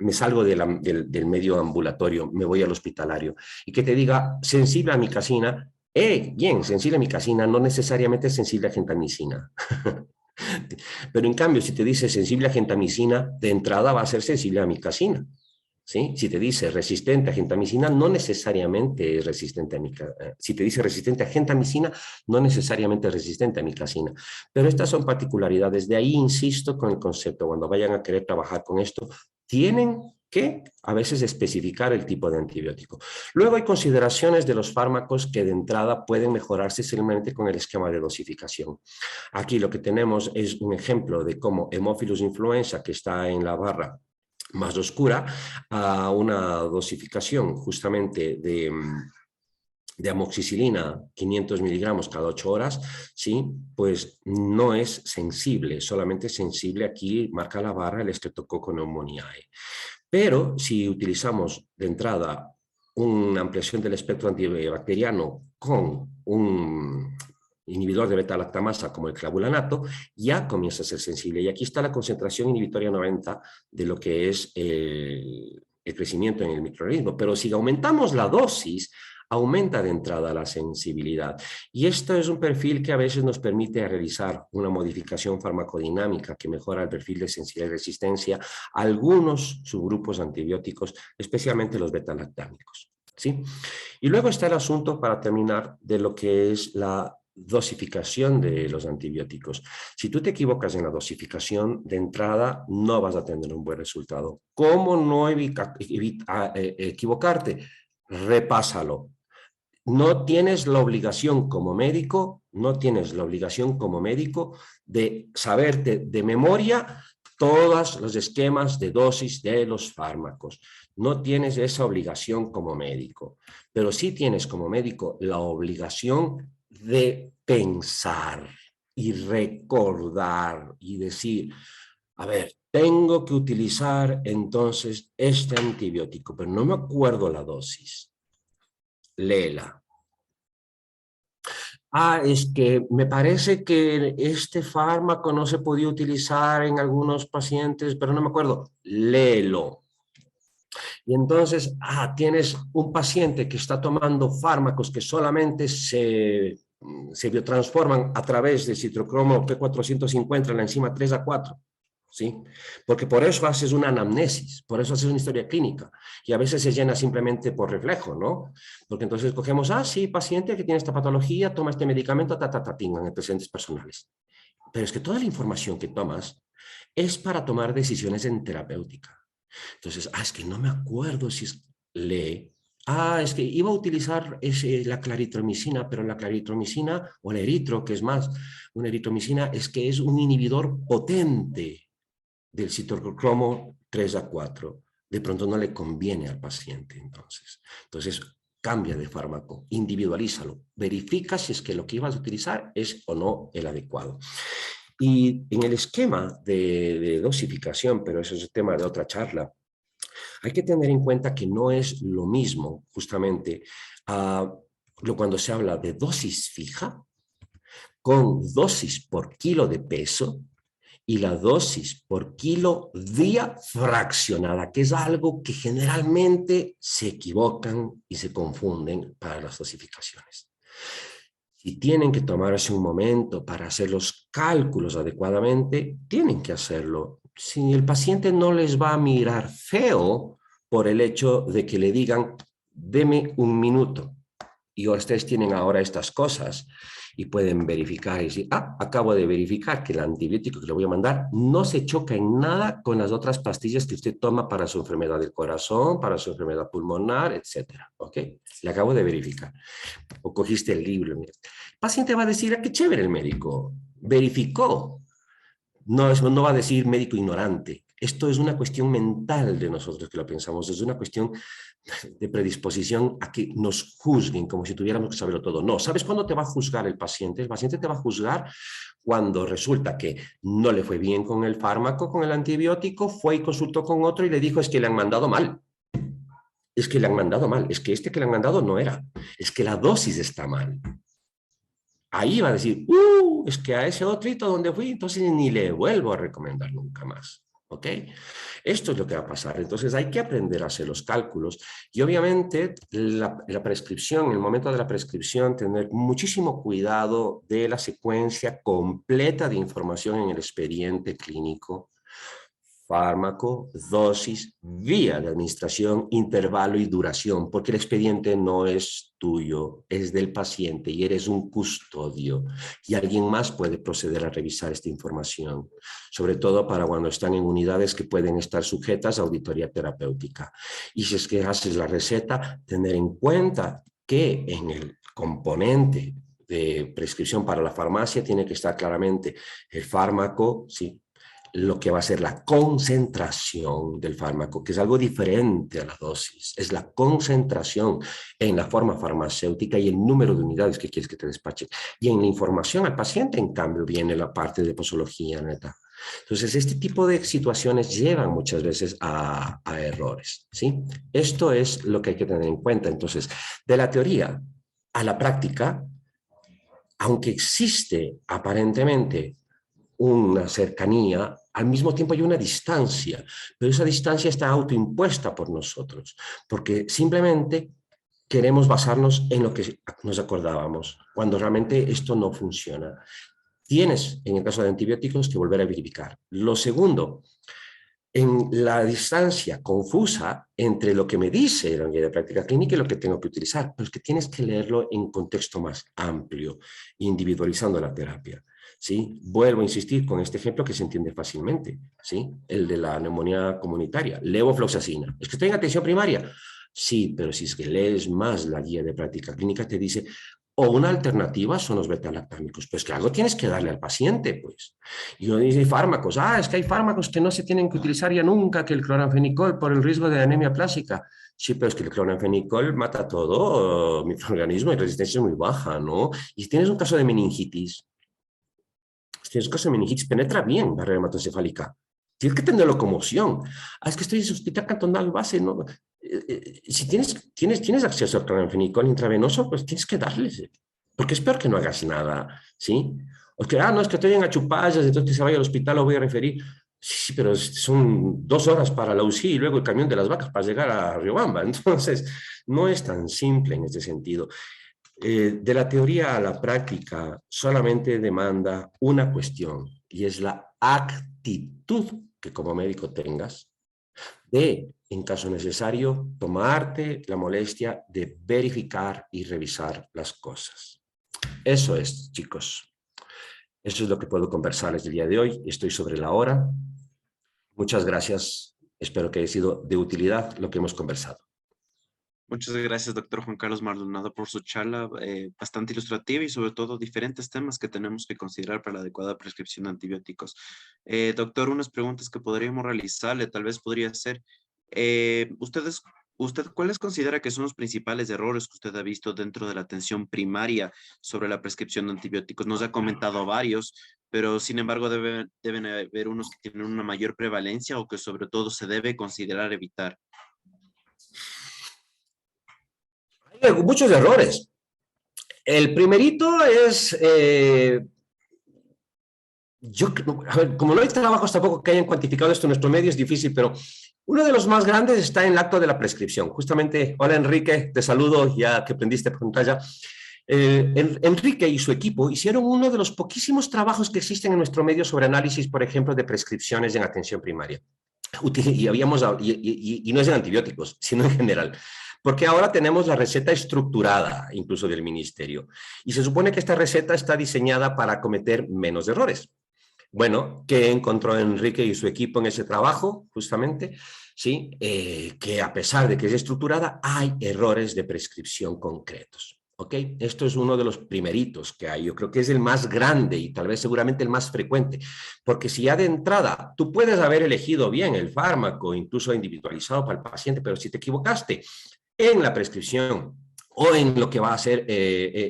[SPEAKER 2] me salgo del medio ambulatorio, me voy al hospitalario, y que te diga sensible a amicacina. Bien, sensible a amicacina no necesariamente es sensible a gentamicina. Pero en cambio, si te dice sensible a gentamicina, de entrada va a ser sensible a amicacina. ¿Sí? Si te dice resistente a gentamicina, no necesariamente es resistente a amicacina. Si te dice resistente a gentamicina, no necesariamente es resistente a amicacina. Pero estas son particularidades. De ahí insisto con el concepto, cuando vayan a querer trabajar con esto, tienen que a veces especificar el tipo de antibiótico. Luego hay consideraciones de los fármacos que de entrada pueden mejorarse simplemente con el esquema de dosificación. Aquí lo que tenemos es un ejemplo de cómo Haemophilus influenza, que está en la barra más oscura, a una dosificación justamente de amoxicilina 500 miligramos cada 8 horas, ¿sí? Pues no es sensible, solamente es sensible aquí, marca la barra, el Streptococcus pneumoniae. Pero si utilizamos de entrada una ampliación del espectro antibacteriano con un inhibidor de beta-lactamasa como el clavulanato, ya comienza a ser sensible. Y aquí está la concentración inhibitoria 90 de lo que es el crecimiento en el microorganismo. Pero si aumentamos la dosis, aumenta de entrada la sensibilidad. Y esto es un perfil que a veces nos permite realizar una modificación farmacodinámica que mejora el perfil de sensibilidad y resistencia a algunos subgrupos antibióticos, especialmente los beta-lactámicos. ¿Sí? Y luego está el asunto, para terminar, de lo que es la dosificación de los antibióticos. Si tú te equivocas en la dosificación, de entrada no vas a tener un buen resultado. ¿Cómo no equivocarte? Repásalo. No tienes la obligación como médico, no tienes la obligación como médico de saberte de memoria todos los esquemas de dosis de los fármacos. No tienes esa obligación como médico, pero sí tienes como médico la obligación de pensar y recordar y decir, a ver, tengo que utilizar entonces este antibiótico, pero no me acuerdo la dosis. Léela. Ah, es que me parece que este fármaco no se podía utilizar en algunos pacientes, pero no me acuerdo. Léelo. Y entonces, tienes un paciente que está tomando fármacos que solamente se biotransforman a través de citocromo P450 en la enzima 3A4. ¿sí? Porque por eso haces una anamnesis, por eso haces una historia clínica, y a veces se llena simplemente por reflejo, ¿no? Porque entonces cogemos, sí, paciente que tiene esta patología, toma este medicamento, en antecedentes personales. Pero es que toda la información que tomas es para tomar decisiones en terapéutica. Entonces, es que no me acuerdo si es lee. Es que iba a utilizar la claritromicina, pero la claritromicina, o el eritro, que es más, una eritromicina, es que es un inhibidor potente del citocromo 3A4. De pronto no le conviene al paciente, entonces. Entonces, cambia de fármaco, individualízalo, verifica si es que lo que ibas a utilizar es o no el adecuado. Y en el esquema de dosificación, pero eso es el tema de otra charla, hay que tener en cuenta que no es lo mismo, justamente, cuando se habla de dosis fija, con dosis por kilo de peso, y la dosis por kilo día fraccionada, que es algo que generalmente se equivocan y se confunden para las dosificaciones. Si tienen que tomarse un momento para hacer los cálculos adecuadamente, tienen que hacerlo. Si el paciente no les va a mirar feo por el hecho de que le digan, deme un minuto, y ustedes tienen ahora estas cosas y pueden verificar y decir, acabo de verificar que el antibiótico que le voy a mandar no se choca en nada con las otras pastillas que usted toma para su enfermedad del corazón, para su enfermedad pulmonar, etcétera. ¿Ok? Le acabo de verificar. O cogiste el libro. El paciente va a decir, qué chévere el médico, verificó. No va a decir médico ignorante. Esto es una cuestión mental de nosotros que lo pensamos, es una cuestión de predisposición a que nos juzguen como si tuviéramos que saberlo todo. No, ¿sabes cuándo te va a juzgar el paciente? El paciente te va a juzgar cuando resulta que no le fue bien con el fármaco, con el antibiótico, fue y consultó con otro y le dijo, es que le han mandado mal. Es que le han mandado mal, es que este que le han mandado no era, es que la dosis está mal. Ahí va a decir, es que a ese otrito donde fui, entonces ni le vuelvo a recomendar nunca más. ¿Ok? Esto es lo que va a pasar. Entonces hay que aprender a hacer los cálculos y obviamente la prescripción, en el momento de la prescripción, tener muchísimo cuidado de la secuencia completa de información en el expediente clínico. Fármaco, dosis, vía de administración, intervalo y duración, porque el expediente no es tuyo, es del paciente y eres un custodio y alguien más puede proceder a revisar esta información, sobre todo para cuando están en unidades que pueden estar sujetas a auditoría terapéutica. Y si es que haces la receta, tener en cuenta que en el componente de prescripción para la farmacia tiene que estar claramente el fármaco, sí, lo que va a ser la concentración del fármaco, que es algo diferente a la dosis, es la concentración en la forma farmacéutica y el número de unidades que quieres que te despache. Y en la información al paciente, en cambio, viene la parte de posología neta. Entonces, este tipo de situaciones llevan muchas veces a errores, ¿sí? Esto es lo que hay que tener en cuenta. Entonces, de la teoría a la práctica, aunque existe aparentemente una cercanía, al mismo tiempo hay una distancia, pero esa distancia está autoimpuesta por nosotros, porque simplemente queremos basarnos en lo que nos acordábamos, cuando realmente esto no funciona. Tienes, en el caso de antibióticos, que volver a verificar. Lo segundo, en la distancia confusa entre lo que me dice la guía de práctica clínica y lo que tengo que utilizar, pero es que tienes que leerlo en contexto más amplio, individualizando la terapia. ¿Sí? Vuelvo a insistir con este ejemplo que se entiende fácilmente, ¿sí? El de la neumonía comunitaria, levofloxacina. ¿Es que estoy en atención primaria? Sí, pero si es que lees más la guía de práctica clínica, te dice, o una alternativa son los beta-lactámicos. Pues que algo tienes que darle al paciente, pues. Y uno dice fármacos. Es que hay fármacos que no se tienen que utilizar ya nunca, que el cloranfenicol por el riesgo de anemia plástica. Sí, pero es que el cloranfenicol mata todo microorganismo y resistencia es muy baja, ¿no? Y si tienes un caso de meningitis, penetra bien la barrera hematoencefálica. Tienes que tener locomoción. Es que estoy en hospital cantonal base, ¿no? Si tienes acceso al cloranfenicol intravenoso, pues tienes que darles, porque es peor que no hagas nada, ¿sí? O que, no, es que estoy en Achupallas, entonces que se vaya al hospital lo voy a referir. Sí, pero son 2 horas para la UCI y luego el camión de las vacas para llegar a Riobamba. Entonces, no es tan simple en ese sentido. De la teoría a la práctica solamente demanda una cuestión, y es la actitud que como médico tengas de, en caso necesario, tomarte la molestia de verificar y revisar las cosas. Eso es, chicos. Eso es lo que puedo conversarles el día de hoy. Estoy sobre la hora. Muchas gracias. Espero que haya sido de utilidad lo que hemos conversado.
[SPEAKER 1] Muchas gracias, doctor Juan Carlos Maldonado, por su charla bastante ilustrativa y sobre todo diferentes temas que tenemos que considerar para la adecuada prescripción de antibióticos. Doctor, unas preguntas que podríamos realizarle, tal vez podría ser, ¿usted cuáles considera que son los principales errores que usted ha visto dentro de la atención primaria sobre la prescripción de antibióticos? Nos ha comentado varios, pero sin embargo deben haber unos que tienen una mayor prevalencia o que sobre todo se debe considerar evitar.
[SPEAKER 2] Hay muchos errores. El primerito es, a ver, como no hay trabajos tampoco que hayan cuantificado esto en nuestro medio, es difícil, pero uno de los más grandes está en el acto de la prescripción. Justamente, hola Enrique, te saludo ya que prendiste pantalla. Enrique y su equipo hicieron uno de los poquísimos trabajos que existen en nuestro medio sobre análisis, por ejemplo, de prescripciones en atención primaria. Y no es en antibióticos, sino en general. Porque ahora tenemos la receta estructurada, incluso del ministerio. Y se supone que esta receta está diseñada para cometer menos errores. Bueno, ¿qué encontró Enrique y su equipo en ese trabajo? Justamente, sí, que a pesar de que es estructurada, hay errores de prescripción concretos. ¿Ok? Esto es uno de los primeritos que hay. Yo creo que es el más grande y tal vez seguramente el más frecuente. Porque si ya de entrada tú puedes haber elegido bien el fármaco, incluso individualizado para el paciente, pero si te equivocaste en la prescripción o en lo que va a ser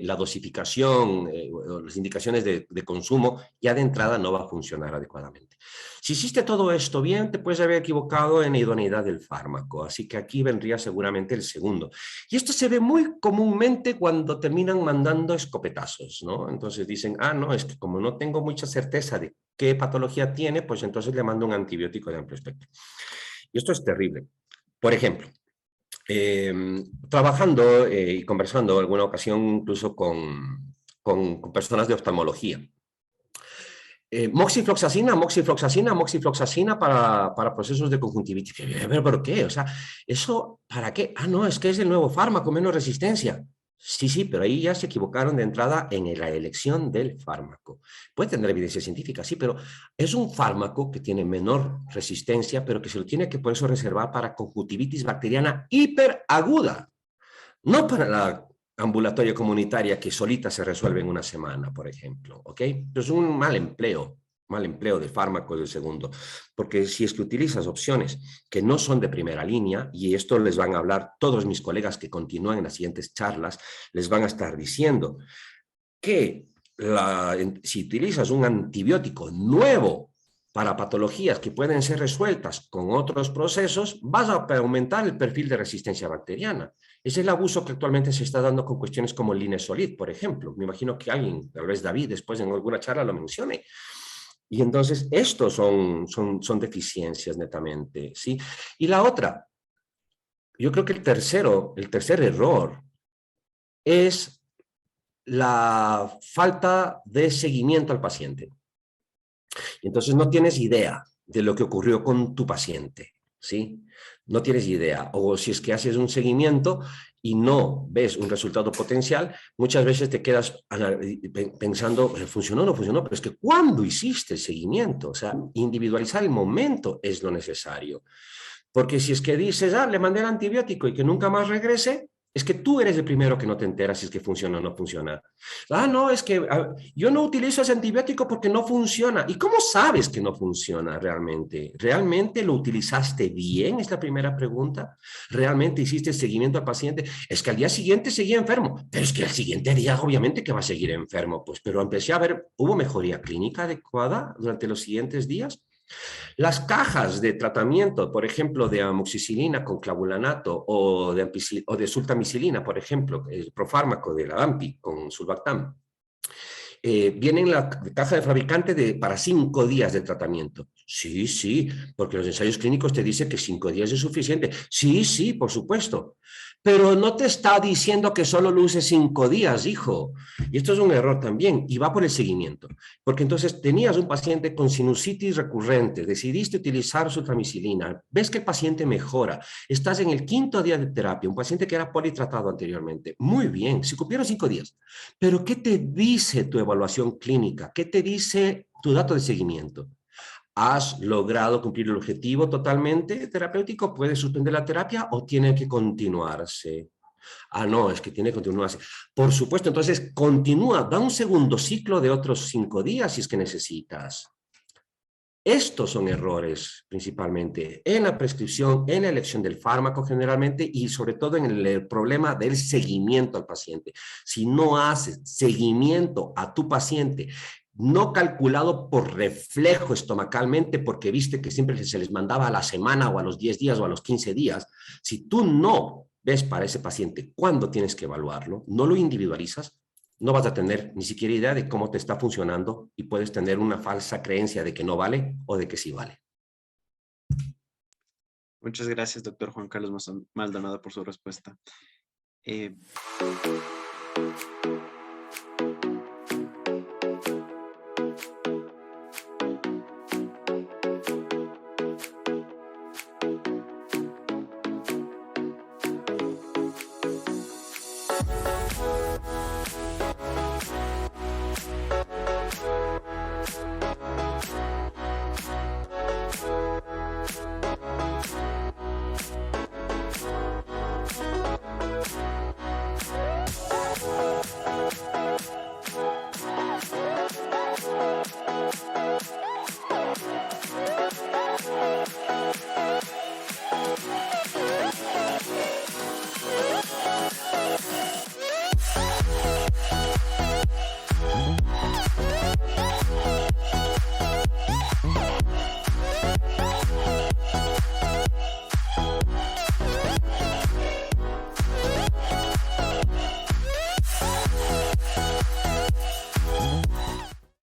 [SPEAKER 2] la dosificación o las indicaciones de consumo, ya de entrada no va a funcionar adecuadamente. Si hiciste todo esto bien, te puedes haber equivocado en la idoneidad del fármaco, así que aquí vendría seguramente el segundo. Y esto se ve muy comúnmente cuando terminan mandando escopetazos, ¿no? Entonces dicen, ah, no, es que como no tengo mucha certeza de qué patología tiene, pues entonces le mando un antibiótico de amplio espectro. Y esto es terrible. Por ejemplo, trabajando y conversando en alguna ocasión incluso con personas de oftalmología. Moxifloxacina para procesos de conjuntivitis. ¿Pero por qué? O sea, ¿eso para qué? Ah, no, es que es el nuevo fármaco, menos resistencia. Sí, sí, pero ahí ya se equivocaron de entrada en la elección del fármaco. Puede tener evidencia científica, sí, pero es un fármaco que tiene menor resistencia, pero que se lo tiene que por eso reservar para conjuntivitis bacteriana hiperaguda, no para la ambulatoria comunitaria que solita se resuelve en una semana, por ejemplo, ¿ok? Es un mal empleo de fármaco del segundo, porque si es que utilizas opciones que no son de primera línea, y esto les van a hablar todos mis colegas que continúan en las siguientes charlas, les van a estar diciendo que si utilizas un antibiótico nuevo para patologías que pueden ser resueltas con otros procesos, vas a aumentar el perfil de resistencia bacteriana. Es el abuso que actualmente se está dando con cuestiones como el Linezolid, por ejemplo. Me imagino que alguien, tal vez David, después en alguna charla lo mencione. Y entonces, estos son deficiencias netamente, ¿sí? Y la otra, yo creo que el tercer error es la falta de seguimiento al paciente. Entonces, no tienes idea de lo que ocurrió con tu paciente, ¿sí? No tienes idea. O si es que haces un seguimiento y no ves un resultado potencial, muchas veces te quedas pensando, ¿funcionó o no funcionó? Pero es que ¿cuándo hiciste el seguimiento? O sea, individualizar el momento es lo necesario. Porque si es que dices, ah, le mandé el antibiótico y que nunca más regrese, es que tú eres el primero que no te enteras si es que funciona o no funciona. Ah, no, es que yo no utilizo ese antibiótico porque no funciona. ¿Y cómo sabes que no funciona realmente? ¿Realmente lo utilizaste bien? Es la primera pregunta. ¿Realmente hiciste seguimiento al paciente? Es que al día siguiente seguía enfermo. Pero es que al siguiente día obviamente que va a seguir enfermo. Pues, pero empecé a ver, ¿hubo mejoría clínica adecuada durante los siguientes días? Las cajas de tratamiento, por ejemplo, de amoxicilina con clavulanato o de sultamicilina, por ejemplo, el profármaco de la AMPI con sulbactam, viene en la caja de fabricante para 5 días de tratamiento. Sí, sí, porque los ensayos clínicos te dicen que 5 días es suficiente. Sí, sí, por supuesto. pero no te está diciendo que solo lo uses 5 días, hijo. Y esto es un error también, y va por el seguimiento. Porque entonces tenías un paciente con sinusitis recurrente, decidiste utilizar sulfamicilina, ves que el paciente mejora, estás en el 5.º día de terapia, un paciente que era politratado anteriormente. Muy bien, se cumplieron 5 días. Pero ¿qué te dice tu evaluación clínica? ¿Qué te dice tu dato de seguimiento? ¿Has logrado cumplir el objetivo totalmente terapéutico? ¿Puedes suspender la terapia o tiene que continuarse? Ah, no, es que tiene que continuarse. Por supuesto, entonces continúa, da un segundo ciclo de otros 5 días si es que necesitas. Estos son errores principalmente en la prescripción, en la elección del fármaco generalmente y sobre todo en el problema del seguimiento al paciente. Si no haces seguimiento a tu paciente, no calculado por reflejo estomacalmente porque viste que siempre se les mandaba a la semana o a los 10 días o a los 15 días, si tú no ves para ese paciente cuándo tienes que evaluarlo, no lo individualizas, no vas a tener ni siquiera idea de cómo te está funcionando y puedes tener una falsa creencia de que no vale o de que sí vale.
[SPEAKER 1] Muchas gracias, doctor Juan Carlos Maldonado, por su respuesta. Eh,